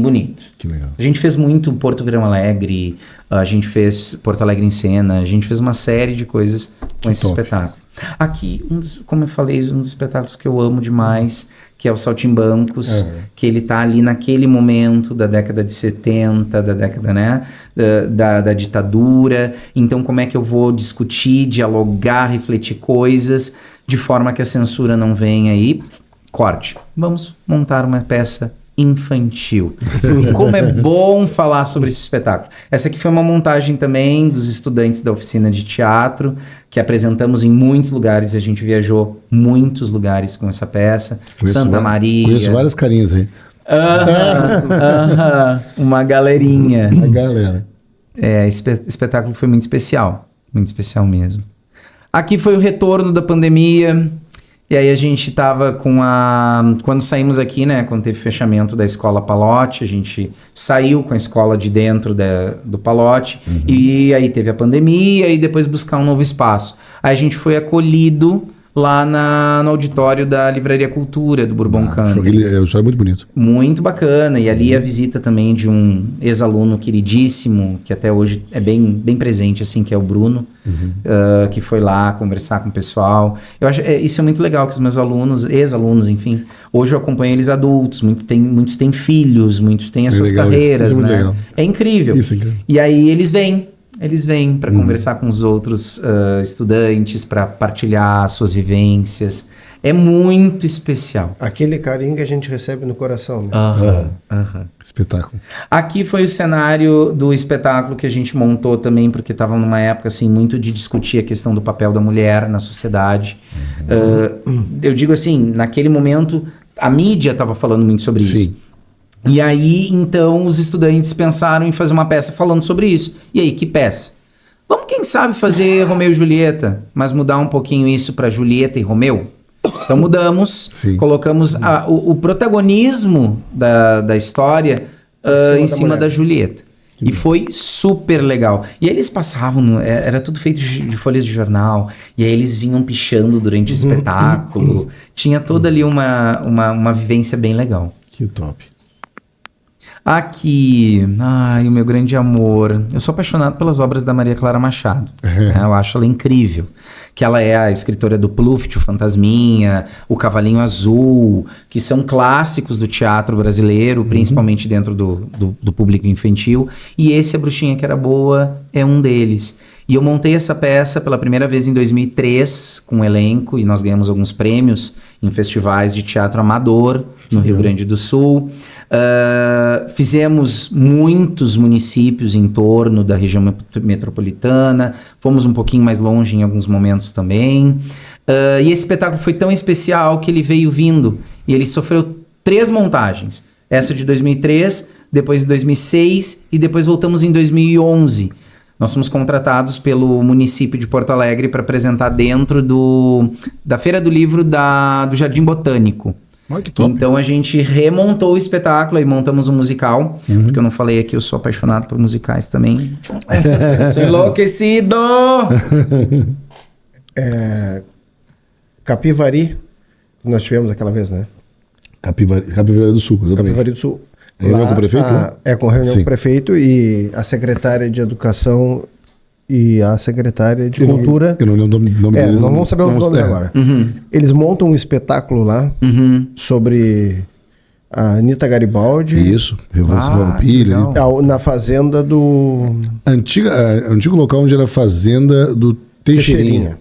bonito. Que legal. A gente fez muito Porto Verão Alegre, a gente fez Porto Alegre em Cena, a gente fez uma série de coisas com esse top. espetáculo. Aqui, como eu falei, um dos espetáculos que eu amo demais, que é o Saltimbancos, que ele tá ali naquele momento da década de 70, da década, né, da ditadura. Então, como é que eu vou discutir, dialogar, refletir coisas de forma que a censura não venha aí? Corte. Vamos montar uma peça infantil. E como é bom falar sobre esse espetáculo. Essa aqui foi uma montagem também dos estudantes da oficina de teatro, que apresentamos em muitos lugares. A gente viajou muitos lugares com essa peça. Santa Maria. Conheço várias carinhas aí. Uma galerinha. A galera. Esse espetáculo foi muito especial mesmo. Aqui foi o retorno da pandemia. E aí a gente tava quando saímos aqui, né, quando teve fechamento da Escola Palote, a gente saiu com a escola de dentro do Palote, e aí teve a pandemia e depois buscar um novo espaço. Aí a gente foi acolhido lá no auditório da Livraria Cultura, do Bourbon Country. É um história muito bonito. Muito bacana, e ali a visita também de um ex-aluno queridíssimo, que até hoje é bem presente, assim, que é o Bruno, que foi lá conversar com o pessoal. Eu acho isso é muito legal, que os meus alunos, ex-alunos, enfim, hoje eu acompanho eles adultos, muitos têm filhos, muitos têm as suas legal carreiras, isso é muito né? legal. É incrível. Isso é incrível. E aí eles vêm para conversar com os outros estudantes, para partilhar suas vivências. É muito especial. Aquele carinho que a gente recebe no coração, né? Espetáculo. Aqui foi o cenário do espetáculo que a gente montou também, porque estava numa época assim, muito de discutir a questão do papel da mulher na sociedade. Eu digo assim, naquele momento, a mídia estava falando muito sobre isso. E aí, então, os estudantes pensaram em fazer uma peça falando sobre isso. E aí, que peça? Vamos, quem sabe, fazer Romeu e Julieta, mas mudar um pouquinho isso para Julieta e Romeu? Então mudamos, colocamos o protagonismo da história em cima da Julieta. E foi super legal. E aí eles passavam, era tudo feito de folhas de jornal, e aí eles vinham pichando durante o espetáculo. Tinha toda ali uma vivência bem legal. Que top. Aqui, ai, o meu grande amor. Eu sou apaixonado pelas obras da Maria Clara Machado. Né? Eu acho ela incrível. Que ela é a escritora do Pluft, o Fantasminha, o Cavalinho Azul, que são clássicos do teatro brasileiro, principalmente dentro do público infantil. E esse A Bruxinha que Era Boa é um deles. E eu montei essa peça pela primeira vez em 2003 com um elenco e nós ganhamos alguns prêmios em festivais de teatro amador no Rio Grande do Sul. Fizemos muitos municípios em torno da região metropolitana, fomos um pouquinho mais longe em alguns momentos também. E esse espetáculo foi tão especial que ele veio vindo e ele sofreu 3 montagens. Essa de 2003, depois de 2006 e depois voltamos em 2011. Nós fomos contratados pelo município de Porto Alegre para apresentar dentro da Feira do Livro do Jardim Botânico. Olha que top. Então a gente remontou o espetáculo e montamos um musical, porque eu não falei aqui, eu sou apaixonado por musicais também. Sou enlouquecido! Capivari, nós tivemos aquela vez, né? Capivari do Sul, exatamente. Capivari do Sul. Reunião com o prefeito? Né? Com reunião Sim. com o prefeito e a secretária de Educação e a secretária de Cultura. Eu não lembro o nome deles. Não vamos saber os nomes agora. Eles montam um espetáculo lá sobre a Anitta Garibaldi. Isso, Revolução Farroupilha. legal. Na fazenda do... Antigo local onde era a fazenda do Teixeirinha.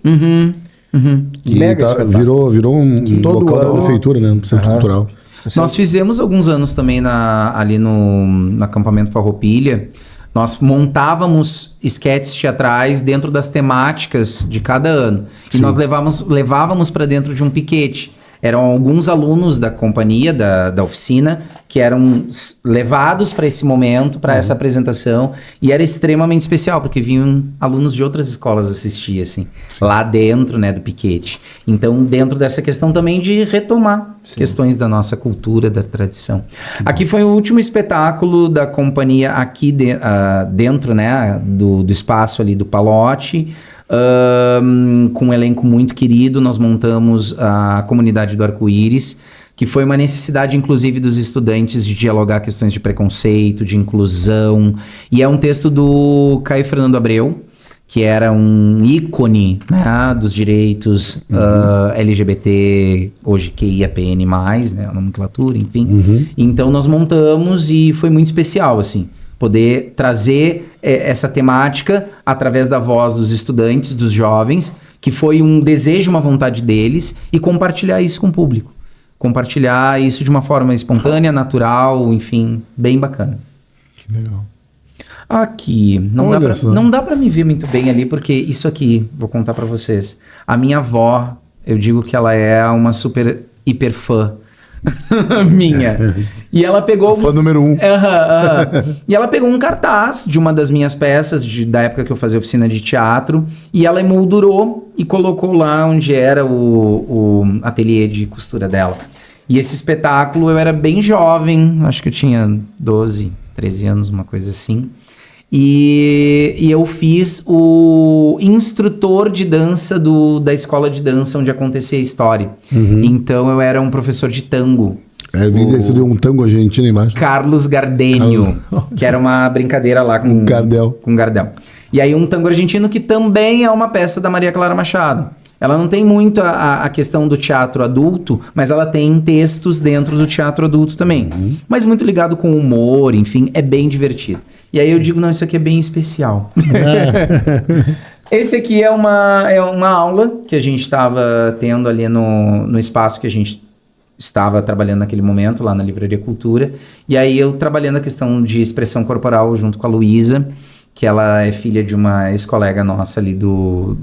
E Mega espetáculo. virou um Todo local ano. da prefeitura, né? Um centro cultural. Nós fizemos alguns anos também ali no acampamento Farroupilha. Nós montávamos esquetes teatrais dentro das temáticas de cada ano. E nós levávamos para dentro de um piquete. Eram alguns alunos da companhia, da oficina, que eram levados para esse momento, para essa apresentação. E era extremamente especial, porque vinham alunos de outras escolas assistir, assim, lá dentro, né, do piquete. Então, dentro dessa questão também de retomar questões da nossa cultura, da tradição. Aqui foi o último espetáculo da companhia aqui dentro, né, do espaço ali do Palote. Com um elenco muito querido, nós montamos a Comunidade do Arco-Íris, que foi uma necessidade, inclusive, dos estudantes de dialogar questões de preconceito, de inclusão. E é um texto do Caio Fernando Abreu, que era um ícone, né, dos direitos LGBT, hoje QIAPN+, né, a nomenclatura, enfim. Então, nós montamos e foi muito especial, assim, poder trazer essa temática através da voz dos estudantes, dos jovens, que foi um desejo, uma vontade deles, e compartilhar isso com o público. Compartilhar isso de uma forma espontânea, natural, enfim, bem bacana. Que legal. Aqui, não dá pra me ver muito bem ali, porque isso aqui, vou contar pra vocês. A minha avó, eu digo que ela é uma super hiper fã minha. E ela pegou... Fã número 1. E ela pegou um cartaz de uma das minhas peças, da época que eu fazia oficina de teatro, e ela emoldurou e colocou lá onde era o ateliê de costura dela. E esse espetáculo, eu era bem jovem, acho que eu tinha 12, 13 anos, uma coisa assim. E eu fiz o instrutor de dança da escola de dança onde acontecia a história. Então eu era um professor de tango. Eu vi isso de um tango argentino embaixo. Carlos Gardênio, que era uma brincadeira lá com Gardel. Com Gardel. E aí um tango argentino que também é uma peça da Maria Clara Machado. Ela não tem muito a questão do teatro adulto, mas ela tem textos dentro do teatro adulto também. Mas muito ligado com humor, enfim, é bem divertido. E aí eu digo, não, isso aqui é bem especial. Esse aqui é uma aula que a gente estava tendo ali no espaço que a gente estava trabalhando naquele momento, lá na Livraria Cultura. E aí eu trabalhando a questão de expressão corporal junto com a Luísa, que ela é filha de uma ex-colega nossa ali do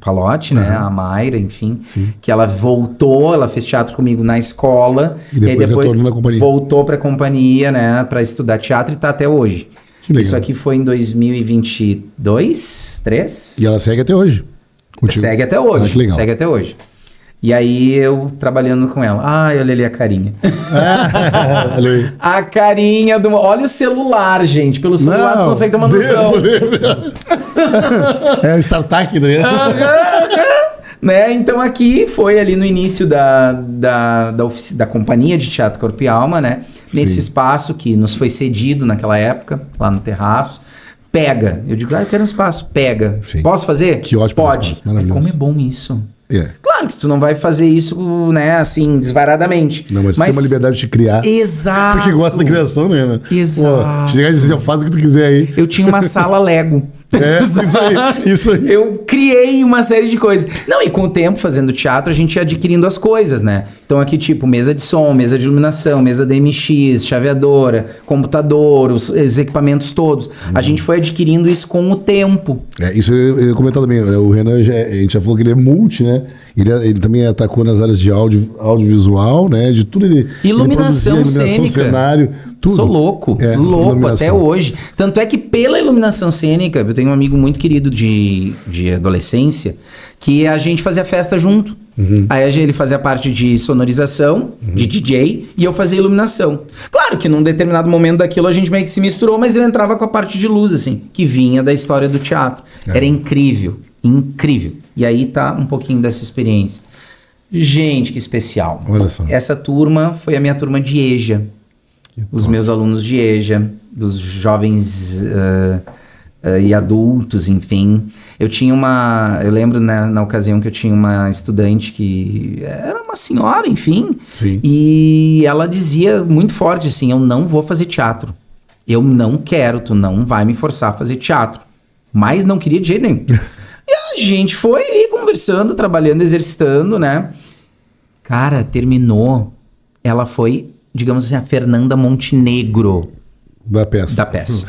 Palote, né? A Mayra, enfim. Sim. Que ela voltou, ela fez teatro comigo na escola. E aí depois voltou pra companhia, né? Pra estudar teatro e tá até hoje. Isso aqui foi em 2022, 3? E ela segue até hoje. Contigo. Segue até hoje. Segue até hoje. E aí eu trabalhando com ela. Ai, olha ali a carinha. A carinha do... Olha o celular, gente. Pelo celular tu consegue ter uma noção. É o startup, né? Né? Então aqui foi ali no início da companhia de Teatro Corpo e Alma, né? Nesse Sim. espaço que nos foi cedido naquela época, lá no terraço. Pega. Eu digo, eu quero um espaço. Pega. Sim. Posso fazer? Que ótimo Pode. espaço, maravilhoso. Como é bom isso. É. Claro que tu não vai fazer isso, né, assim, desvaradamente. Não, mas tu tem uma liberdade de te criar. Exato. Tu que gosta da criação, né, Ana? Exato. Pô, chegar e dizer, faz o que tu quiser aí. Eu tinha uma sala Lego. É, isso aí. Eu criei uma série de coisas. Não, e com o tempo, fazendo teatro, a gente ia adquirindo as coisas, né? Então aqui, tipo, mesa de som, mesa de iluminação, mesa DMX, chaveadora, computador, os equipamentos todos. A gente foi adquirindo isso com o tempo. É, isso eu ia comentar também. O Renan, a gente já falou que ele é multi, né? Ele também atacou nas áreas de audiovisual, né? De tudo ele. Iluminação ele produzia, iluminação, cênica. cenário, tudo. Sou louco, É, louco iluminação. até hoje. Tanto é que pela iluminação cênica, eu tenho um amigo muito querido de adolescência, que a gente fazia festa junto. Aí ele fazia parte de sonorização, de DJ, e eu fazia iluminação. Claro que num determinado momento daquilo a gente meio que se misturou, mas eu entrava com a parte de luz, assim, que vinha da história do teatro. Era incrível, incrível. E aí tá um pouquinho dessa experiência. Gente, que especial. Olha só. Essa turma foi a minha turma de EJA. Os meus alunos de EJA, dos jovens e adultos, enfim. Eu lembro na ocasião que eu tinha uma estudante que era uma senhora, enfim. Sim. E ela dizia muito forte assim, eu não vou fazer teatro. Eu não quero, tu não vai me forçar a fazer teatro. Mas não queria de jeito nenhum. E a gente foi ali conversando, trabalhando, exercitando, né? Cara, terminou. Ela foi, digamos assim, a Fernanda Montenegro Da peça. da peça.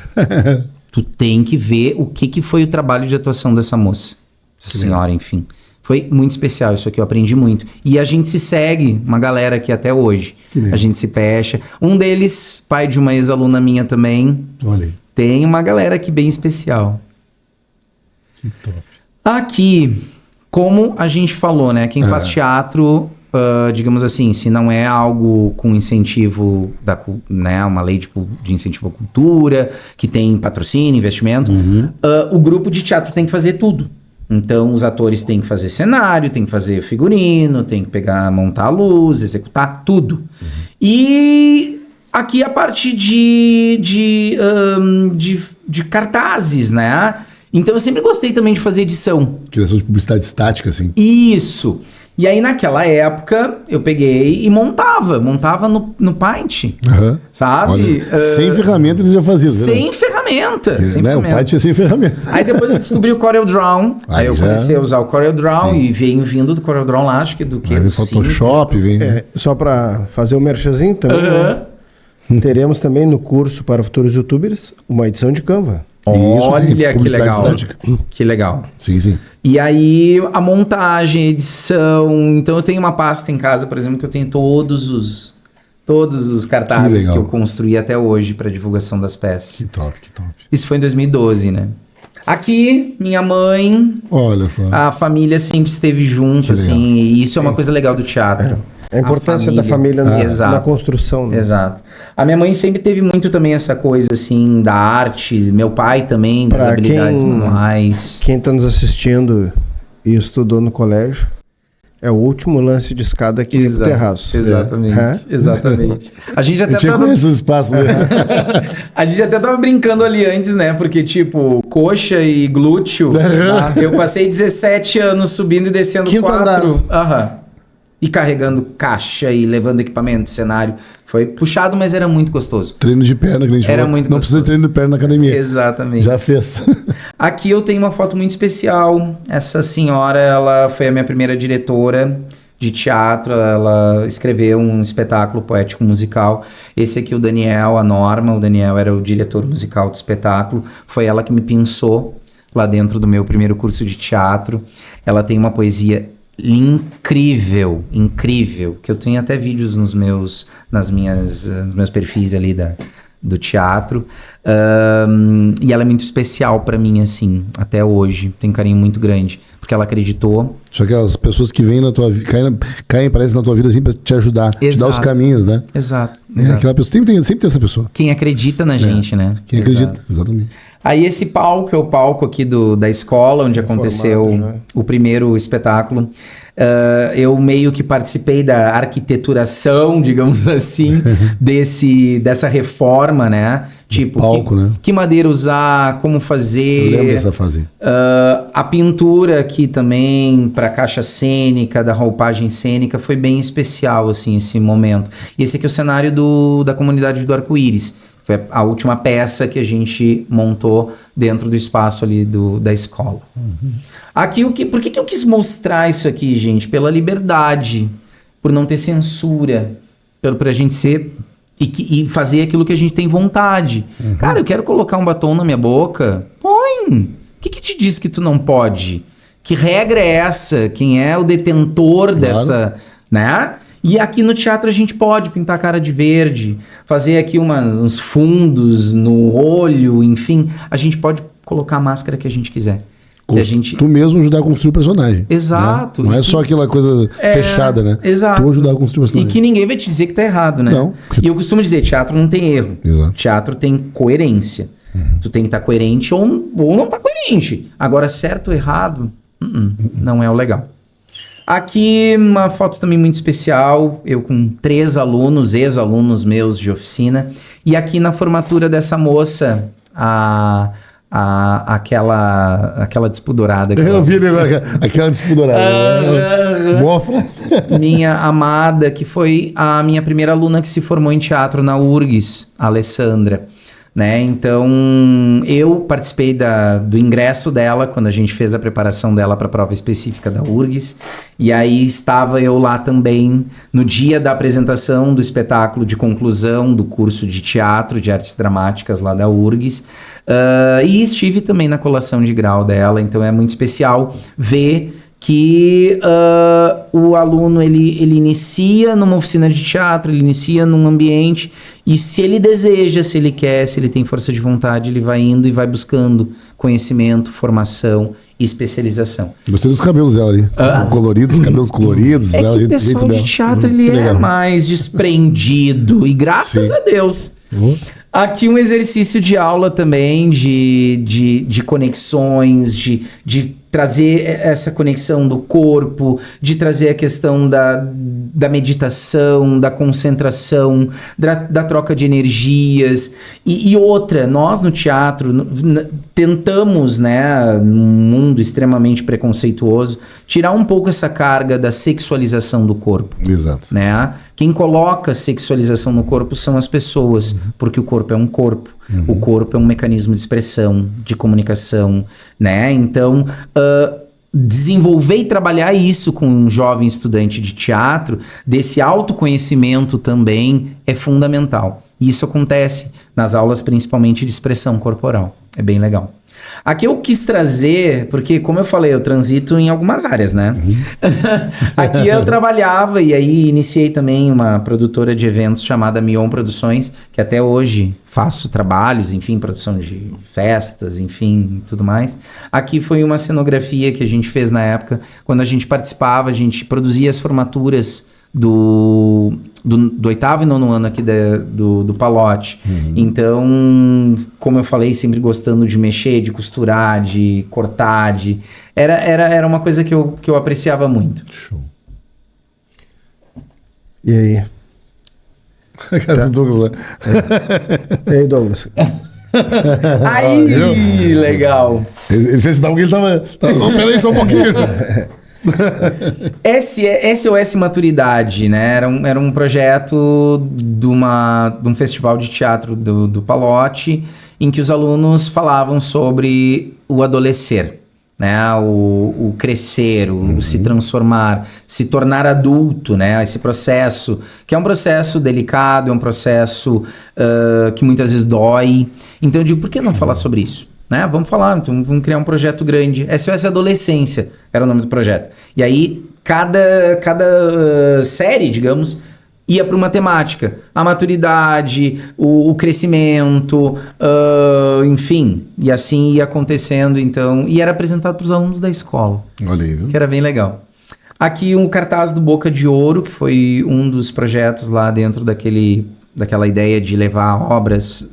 Tu tem que ver o que foi o trabalho de atuação dessa moça. Essa senhora, enfim. Foi muito especial isso aqui, eu aprendi muito. E a gente se segue, uma galera aqui até hoje. A gente se pecha. Um deles, pai de uma ex-aluna minha também. Olha aí. Tem uma galera aqui bem especial. Que top. Aqui, como a gente falou, né? Quem faz teatro, digamos assim, se não é algo com incentivo, né? Uma lei de incentivo à cultura, que tem patrocínio, investimento, o grupo de teatro tem que fazer tudo. Então, os atores têm que fazer cenário, tem que fazer figurino, tem que montar a luz, executar tudo. E aqui a parte de cartazes, né? Então eu sempre gostei também de fazer edição. Criação de publicidade estática, assim. Isso. E aí naquela época eu peguei e montava no Paint, sabe? Olha, sem ferramenta você já fazia. Sem ferramenta. Sem né? ferramenta. O Paint é sem ferramenta. Aí depois eu descobri o CorelDRAW. Aí eu já- comecei a usar o CorelDRAW Sim. e venho vindo do CorelDRAW lá, acho que do que? Aí vem Do Photoshop, vem. Só para fazer o merchazinho também, Aham. né? Teremos também no curso para futuros youtubers uma edição de Canva. Olha tem que publicidade legal. estática. Que legal. Sim, sim. E aí, a montagem, a edição. Então, eu tenho uma pasta em casa, por exemplo, que eu tenho todos os cartazes que legal. eu construí até hoje para divulgação das peças. Que top, que top. Isso foi em 2012, né? Aqui, minha mãe, Olha só. a família sempre esteve junto, Que legal. assim. E isso é uma coisa legal do teatro. A importância da família na Exato. construção. Né? Exato. A minha mãe sempre teve muito também essa coisa, assim, da arte. Meu pai também, das Pra habilidades quem- manuais. Quem está nos assistindo e estudou no colégio, é o último lance de escada aqui do terraço. Exatamente. É. Exatamente. A gente até Eu tinha tava, conhecido esse espaço, né? a gente até tava brincando ali antes, né? Porque, tipo, coxa e glúteo. Eu passei 17 anos subindo e descendo Quinto 4. Aham. E carregando caixa e levando equipamento, cenário. Foi puxado, mas era muito gostoso. Treino de perna, que a gente Era falou. muito Não precisa de gostoso. treino de perna na academia. Exatamente. Já fez. Aqui eu tenho uma foto muito especial. Essa senhora, ela foi a minha primeira diretora de teatro. Ela escreveu um espetáculo poético musical. Esse aqui, o Daniel, a Norma. O Daniel era o diretor musical do espetáculo. Foi ela que me pensou lá dentro do meu primeiro curso de teatro. Ela tem uma poesia incrível, que eu tenho até vídeos nos meus perfis ali do teatro. E ela é muito especial pra mim, assim, até hoje. Tem um carinho muito grande, porque ela acreditou. Só que as pessoas que vêm na tua vida, caem, parece, na tua vida assim pra te ajudar, te dar os caminhos, né? Exato. Aquela pessoa, sempre tem essa pessoa. Quem acredita na gente, né? Quem acredita, exatamente. Aí esse palco é o palco aqui da escola, onde aconteceu o primeiro espetáculo. Eu meio que participei da arquiteturação, digamos assim, dessa reforma, né? Tipo, palco, né? Que madeira usar, como fazer. Eu lembro dessa fase. A pintura aqui também, para a caixa cênica, da roupagem cênica, foi bem especial, assim, esse momento. E esse aqui é o cenário da comunidade do Arco-Íris. Foi a última peça que a gente montou dentro do espaço ali da escola. Aqui, por que eu quis mostrar isso aqui, gente? Pela liberdade, por não ter censura, pra gente ser e fazer aquilo que a gente tem vontade. Cara, eu quero colocar um batom na minha boca. Põe! O que te diz que tu não pode? Que regra é essa? Quem é o detentor dessa, né? E aqui no teatro a gente pode pintar a cara de verde, fazer aqui uns fundos no olho, enfim. A gente pode colocar a máscara que a gente quiser. Tu mesmo ajudar a construir o personagem. Exato. Né? Não é só aquela coisa fechada, né? Exato. Tu ajudar a construir o personagem. E que ninguém vai te dizer que tá errado, né? Não. E eu costumo dizer, teatro não tem erro. Exato. Teatro tem coerência. Tu tem que estar coerente ou não tá coerente. Agora, certo ou errado, não é o legal. Aqui uma foto também muito especial, eu com 3 alunos, ex-alunos meus de oficina, e aqui na formatura dessa moça, aquela despudorada. Eu vi aquela despudorada. Mofra. Minha amada, que foi a minha primeira aluna que se formou em teatro na URGS, a Alessandra. Né? Então, eu participei do ingresso dela quando a gente fez a preparação dela para a prova específica da URGS. E aí estava eu lá também no dia da apresentação do espetáculo de conclusão do curso de teatro, de artes dramáticas lá da URGS. E estive também na colação de grau dela. Então, é muito especial ver que o aluno ele inicia numa oficina de teatro, ele inicia num ambiente, e se ele deseja, se ele quer, se ele tem força de vontade, ele vai indo e vai buscando conhecimento, formação e especialização. Gostei dos cabelos dela ali, coloridos, cabelos coloridos. É que o pessoal de teatro ele é mais desprendido, e graças a Deus. Aqui um exercício de aula também, de conexões, de trazer essa conexão do corpo, de trazer a questão da meditação, da concentração, da troca de energias. E outra, nós no teatro tentamos, né, num mundo extremamente preconceituoso, tirar um pouco essa carga da sexualização do corpo. Exato. Né? Quem coloca sexualização no corpo são as pessoas, porque o corpo é um corpo. O corpo é um mecanismo de expressão, de comunicação, né? Então, desenvolver e trabalhar isso com um jovem estudante de teatro, desse autoconhecimento também, é fundamental. E isso acontece nas aulas, principalmente de expressão corporal. É bem legal. Aqui eu quis trazer, porque como eu falei, eu transito em algumas áreas, né? Aqui eu trabalhava e aí iniciei também uma produtora de eventos chamada Mion Produções, que até hoje faço trabalhos, enfim, produção de festas, enfim, tudo mais. Aqui foi uma cenografia que a gente fez na época, quando a gente participava, a gente produzia as formaturas do 8º e 9º ano aqui do Palote. Então, como eu falei, sempre gostando de mexer, de costurar, de cortar, era uma coisa que eu apreciava muito. Show. E aí? A cara do Douglas lá. E aí, Douglas? Aí, legal. Ele fez sinal porque ele tava peraí só um pouquinho. SOS Maturidade, né? Era um projeto de um festival de teatro do Palote, em que os alunos falavam sobre o adolescer, né? O crescer, o se transformar, se tornar adulto, né? Esse processo, que é um processo delicado, é um processo que muitas vezes dói. Então eu digo, por que não falar sobre isso? Né? Vamos falar, então vamos criar um projeto grande. SOS Adolescência era o nome do projeto. E aí, cada série, digamos, ia para uma temática. A maturidade, o crescimento, enfim. E assim ia acontecendo, então. E era apresentado para os alunos da escola, Olha aí, viu? que era bem legal. Aqui um cartaz do Boca de Ouro, que foi um dos projetos lá dentro daquela ideia de levar obras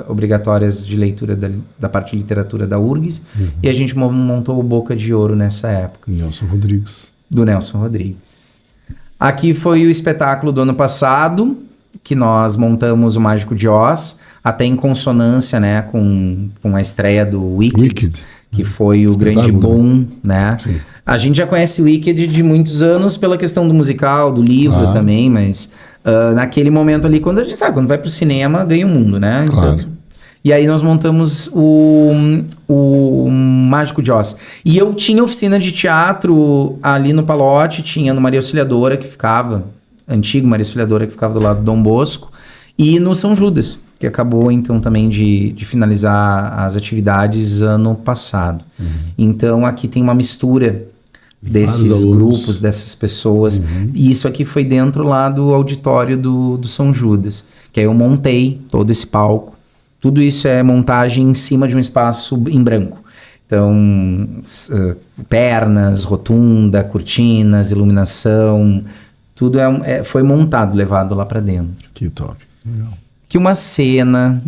obrigatórias de leitura da parte de literatura da URGS. E a gente montou o Boca de Ouro nessa época. Nelson Rodrigues. Do Nelson Rodrigues. Aqui foi o espetáculo do ano passado, que nós montamos o Mágico de Oz, até em consonância, né, com a estreia do Wicked. Que foi o grande boom, né? Sim. A gente já conhece o Wicked de muitos anos pela questão do musical, do livro também, mas naquele momento ali, quando a gente sabe, quando vai pro cinema, ganha o mundo, né? Claro. E aí nós montamos o Mágico de Oz. E eu tinha oficina de teatro ali no Palote, tinha no Maria Auxiliadora, que ficava, antigo Maria Auxiliadora, que ficava do lado do Dom Bosco, e no São Judas, que acabou então também de finalizar as atividades ano passado. Então aqui tem uma mistura desses grupos, dessas pessoas. E isso aqui foi dentro lá do auditório do São Judas, que aí eu montei todo esse palco. Tudo isso é montagem em cima de um espaço em branco. Então, pernas, rotunda, cortinas, iluminação, tudo foi montado, levado lá para dentro. Que top. Legal. Que uma cena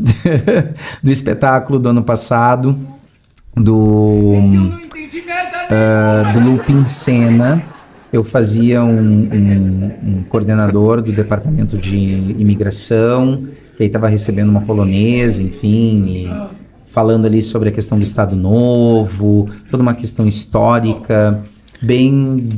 do espetáculo do ano passado, do Loop em Cena, eu fazia um coordenador do departamento de imigração, que aí estava recebendo uma polonesa, enfim, e falando ali sobre a questão do Estado Novo, toda uma questão histórica, bem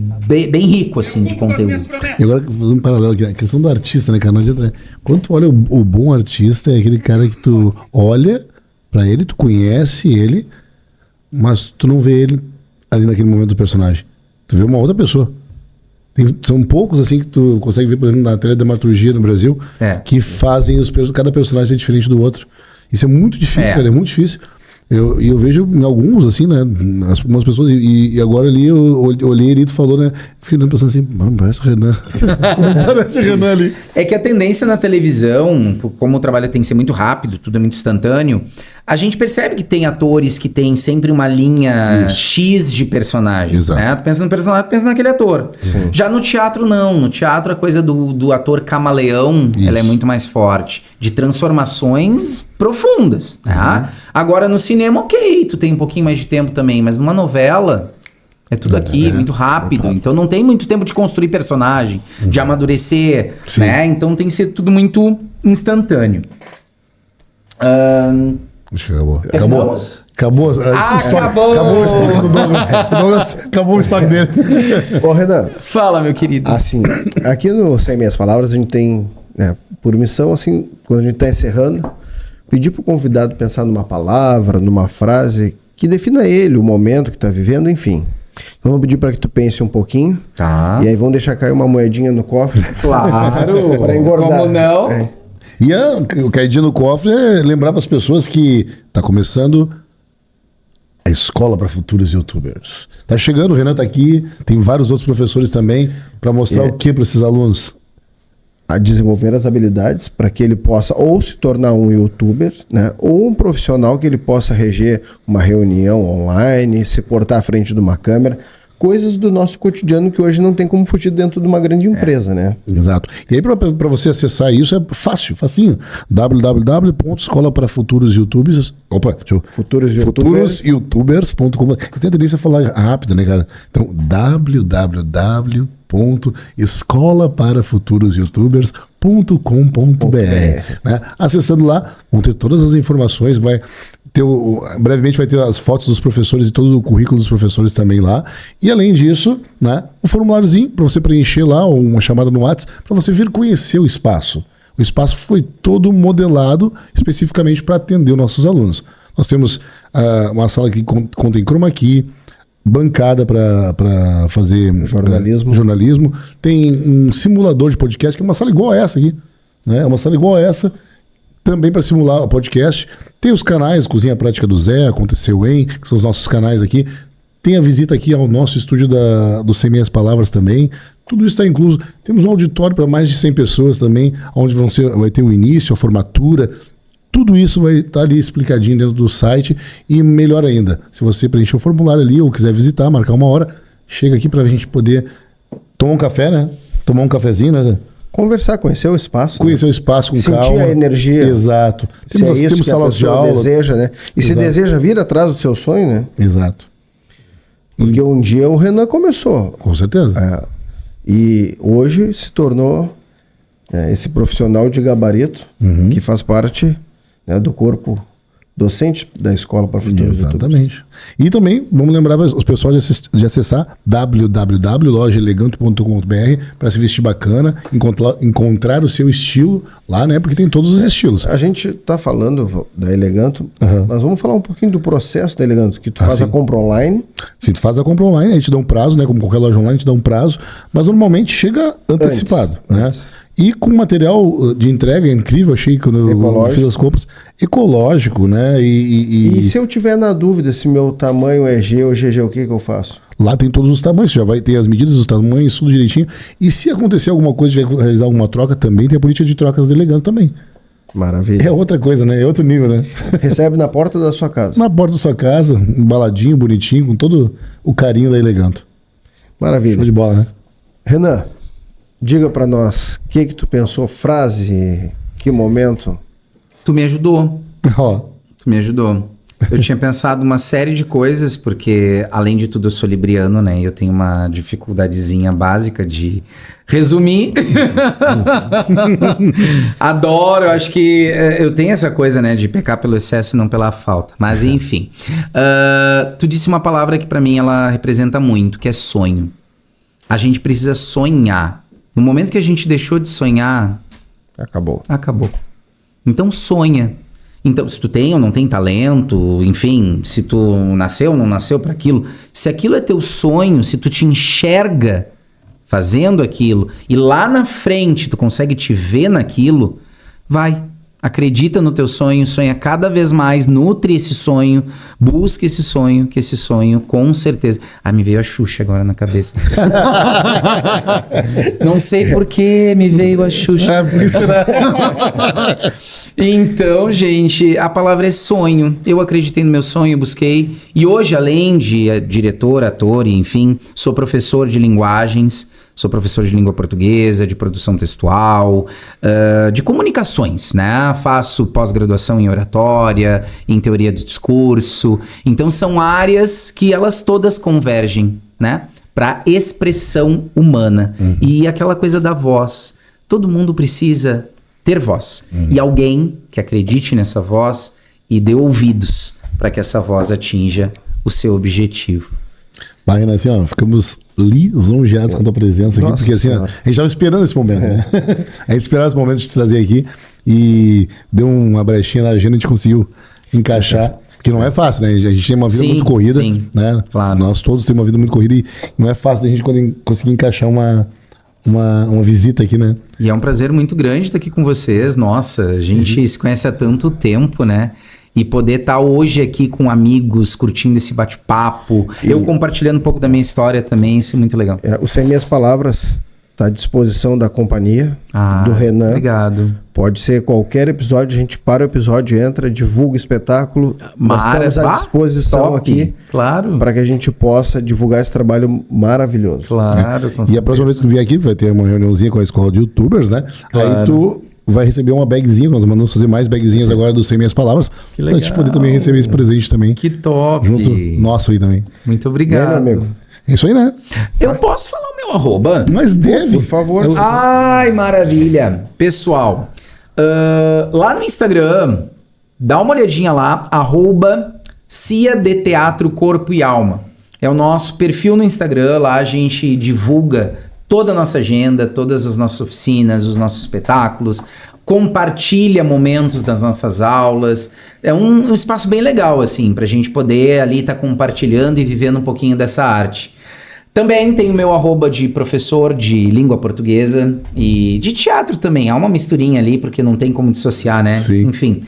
rico, assim, de conteúdo. E agora, fazendo um paralelo aqui, a questão do artista, né, cara? Não adianta, quando tu olha o bom artista, é aquele cara que tu olha pra ele, tu conhece ele, mas tu não vê ele ali naquele momento do personagem. Tu vê uma outra pessoa. São poucos, assim, que tu consegue ver, por exemplo, na teledramaturgia no Brasil, que fazem cada personagem ser diferente do outro. Isso é muito difícil, cara, é muito difícil. Eu vejo em alguns, assim, né, algumas pessoas, e agora ali, eu olhei ali e tu falou, né, fiquei pensando assim, mano, parece o Renan. Parece o Renan ali. É que a tendência na televisão, como o trabalho tem que ser muito rápido, tudo é muito instantâneo, a gente percebe que tem atores que tem sempre uma linha X de personagens, né? Tu pensa no personagem, tu pensa naquele ator. Sim. Já no teatro, não. No teatro, a coisa do ator camaleão, ela é muito mais forte. De transformações profundas, tá? Agora, no cinema, ok, tu tem um pouquinho mais de tempo também, mas numa novela... É tudo aqui, muito rápido. Então não tem muito tempo de construir personagem, de amadurecer, né? Então tem que ser tudo muito instantâneo. Acho que acabou. Acabou o estoque do Douglas. Acabou o estoque dele. Ô, Renan. Fala, meu querido. Assim, aqui no Sem Minhas Palavras, a gente tem, né, por missão, assim, quando a gente está encerrando, pedir para o convidado pensar numa palavra, numa frase que defina ele, o momento que está vivendo, enfim. Então, vou pedir para que tu pense um pouquinho. Tá. E aí vamos deixar cair uma moedinha no cofre. Claro. Para engordar. Como não? E o caidinho no cofre é lembrar para as pessoas que tá começando a escola para futuros youtubers. Tá chegando, o Renan tá aqui, tem vários outros professores também para mostrar o que para esses alunos? A desenvolver as habilidades para que ele possa ou se tornar um youtuber, né, ou um profissional que ele possa reger uma reunião online, se portar à frente de uma câmera, coisas do nosso cotidiano que hoje não tem como fugir dentro de uma grande empresa, né? Exato. E aí para você acessar isso é fácil, facinho. www.escolaparafuturosyoutubers. Opa, deixa eu... futurosyoutubers.com. Eu tenho a tendência a falar rápido, né, cara? Então, www.escolaparafuturosyoutubers.com.br, né? Acessando lá, vão ter todas as informações, brevemente vai ter as fotos dos professores e todo o currículo dos professores também lá. E além disso, né, um formuláriozinho para você preencher lá, ou uma chamada no WhatsApp, para você vir conhecer o espaço. O espaço foi todo modelado especificamente para atender os nossos alunos. Nós temos uma sala que contém chroma key, bancada para fazer jornalismo. Tem um simulador de podcast, que é uma sala igual a essa aqui. Né? É uma sala igual a essa, também para simular o podcast. Tem os canais, Cozinha Prática do Zé, Aconteceu Em, que são os nossos canais aqui. Tem a visita aqui ao nosso estúdio do Sem Meias Palavras também. Tudo isso está incluso. Temos um auditório para mais de 100 pessoas também, onde vai ter o início, a formatura. Tudo isso vai estar ali explicadinho dentro do site. E melhor ainda, se você preencher o formulário ali ou quiser visitar, marcar uma hora, chega aqui para a gente poder tomar um café, né? Tomar um cafezinho, né? Conversar, conhecer o espaço. Conhecer o espaço com calma. Sentir a energia. Exato. Se é isso que salas a de pessoa aula. deseja, né? E se deseja vir atrás do seu sonho, né? Exato. Porque um dia o Renan começou. Com certeza. E hoje se tornou esse profissional de gabarito que faz parte, né, do corpo docente da Escola para Futuros YouTubers. Exatamente. E também, vamos lembrar os pessoal de acessar www.lojaelegante.com.br para se vestir bacana, encontrar o seu estilo lá, né? Porque tem todos os estilos. A gente está falando da Eleganto, mas vamos falar um pouquinho do processo da Eleganto, que tu faz sim. a compra online. Sim, tu faz a compra online, a gente dá um prazo, né? Como qualquer loja online, a gente dá um prazo, mas normalmente chega antecipado, né? E com material de entrega incrível, achei quando eu fiz as compras, ecológico, né? E se eu tiver na dúvida se meu tamanho é G ou GG, o que eu faço? Lá tem todos os tamanhos, já vai ter as medidas, os tamanhos, tudo direitinho. E se acontecer alguma coisa, tiver que realizar alguma troca, também tem a política de trocas da Eleganto também. Maravilha. É outra coisa, né? É outro nível, né? Recebe na porta da sua casa. Na porta da sua casa, embaladinho, bonitinho, com todo o carinho da Eleganto. Maravilha. Show de bola, né? Renan, diga pra nós, o que tu pensou? Frase, que momento? Tu me ajudou. Ó. Tu me ajudou. Eu tinha pensado uma série de coisas, porque além de tudo eu sou libriano, né? E eu tenho uma dificuldadezinha básica de resumir. Adoro, eu acho que eu tenho essa coisa, né? De pecar pelo excesso e não pela falta. Mas enfim. Tu disse uma palavra que pra mim ela representa muito, que é sonho. A gente precisa sonhar. No momento que a gente deixou de sonhar... Acabou. Então sonha. Então, se tu tem ou não tem talento, enfim, se tu nasceu ou não nasceu para aquilo, se aquilo é teu sonho, se tu te enxerga fazendo aquilo e lá na frente tu consegue te ver naquilo, vai. Acredita no teu sonho, sonha cada vez mais, nutre esse sonho, busca esse sonho, que esse sonho, com certeza... Ah, me veio a Xuxa agora na cabeça. Não sei por que me veio a Xuxa. Por isso, né? Então, gente, a palavra é sonho. Eu acreditei no meu sonho, busquei. E hoje, além de diretor, ator, enfim, sou professor de linguagens. Sou professor de língua portuguesa, de produção textual, de comunicações, né? Faço pós-graduação em oratória, em teoria do discurso. Então são áreas que elas todas convergem, né? Para expressão humana. E aquela coisa da voz. Todo mundo precisa ter voz. E alguém que acredite nessa voz e dê ouvidos para que essa voz atinja o seu objetivo. Vai, né, assim, ó, ficamos lisonjeados com a tua presença aqui, porque assim, ó, a gente estava esperando esse momento, né? A gente esperava esse momento de te trazer aqui e deu uma brechinha na agenda, a gente conseguiu encaixar, porque não é fácil, né? A gente tem uma vida muito corrida, né? Claro. Nós todos temos uma vida muito corrida e não é fácil a gente conseguir encaixar uma visita aqui, né? E é um prazer muito grande estar aqui com vocês. Nossa, a gente se conhece há tanto tempo, né? E poder estar hoje aqui com amigos, curtindo esse bate-papo. Eu compartilhando um pouco da minha história também, isso é muito legal. O Sem Meias Palavras está à disposição da companhia, do Renan. Obrigado. Pode ser qualquer episódio, a gente para o episódio, entra, divulga o espetáculo. Nós estamos à disposição aqui, claro, para que a gente possa divulgar esse trabalho maravilhoso. Claro, E a próxima vez que eu vier aqui, vai ter uma reuniãozinha com a escola de youtubers, né? Claro. Aí tu vai receber uma bagzinha, nós vamos fazer mais bagzinhas agora do Sem Meias Palavras, Que legal. pra te poder também receber esse presente também. Que top. Junto nosso aí também. Muito Né, obrigado. meu amigo? É isso aí, né? Eu posso falar o meu arroba? Mas deve. Por favor. Ai, maravilha. Pessoal, lá no Instagram, dá uma olhadinha lá, @Cia de Teatro Corpo e Alma. É o nosso perfil no Instagram, lá a gente divulga toda a nossa agenda, todas as nossas oficinas, os nossos espetáculos, compartilha momentos das nossas aulas. É um espaço bem legal, assim, pra gente poder ali estar compartilhando e vivendo um pouquinho dessa arte. Também tem o meu @, de professor de língua portuguesa e de teatro também. Há uma misturinha ali, porque não tem como dissociar, né? Sim. Enfim,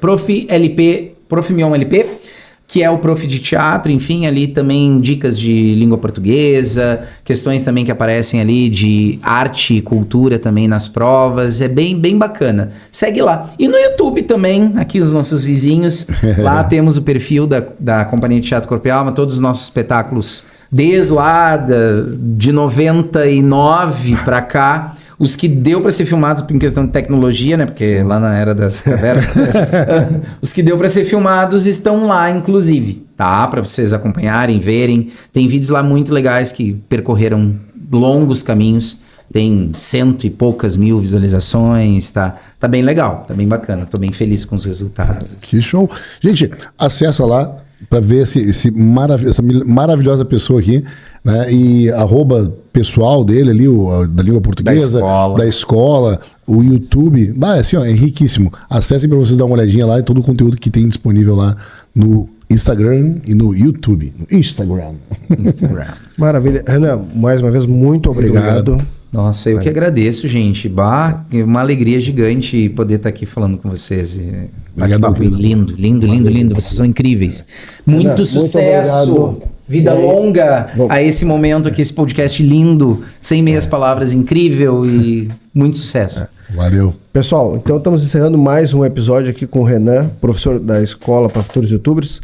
@prof LP Prof. Mion LP, que é o prof de teatro, enfim, ali também dicas de língua portuguesa, questões também que aparecem ali de arte e cultura também nas provas, é bem bacana. Segue lá. E no YouTube também, aqui os nossos vizinhos, lá temos o perfil da Companhia de Teatro Corpo e Alma, todos os nossos espetáculos desde lá de 99 pra cá. Os que deu para ser filmados em questão de tecnologia, né? Porque lá na Era das Cavernas. Os que deu para ser filmados estão lá, inclusive, tá? Para vocês acompanharem, verem. Tem vídeos lá muito legais que percorreram longos caminhos. Tem 100 e poucas mil visualizações, tá bem legal, tá bem bacana. Tô bem feliz com os resultados. Que show. Gente, acessa lá para ver essa maravilhosa pessoa aqui, né? E @ pessoal dele ali, da língua portuguesa, da escola, o YouTube. Assim, ó, é riquíssimo. Acessem para vocês dar uma olhadinha lá e todo o conteúdo que tem disponível lá no Instagram e no YouTube. No Instagram. Maravilha. Renan, mais uma vez, muito obrigado. Nossa, eu que agradeço, gente. Uma alegria gigante poder estar aqui falando com vocês. Bate-papo lindo. Vocês são incríveis. Muito sucesso. Obrigado. Vida longa a esse momento aqui, esse podcast lindo, sem meias palavras, incrível e muito sucesso. Valeu. Pessoal, então estamos encerrando mais um episódio aqui com o Renan, professor da Escola para Futuros YouTubers,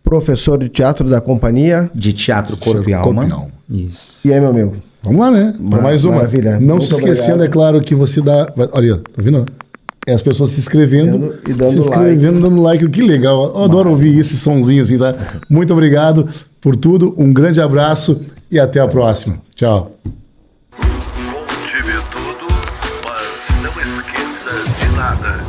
professor de teatro da Companhia de Teatro Corpo e Alma. Isso. E aí, meu amigo? Vamos lá, né? Mais uma. Maravilha. Não Muito se esquecendo, obrigado. é claro, que você dá... Olha, tá vendo? É as pessoas se inscrevendo E dando dando like. Que legal. Eu adoro ouvir esse sonzinho assim, tá? Muito obrigado por tudo. Um grande abraço e até a próxima. Tchau. Conte-me tudo, mas não esqueça de nada.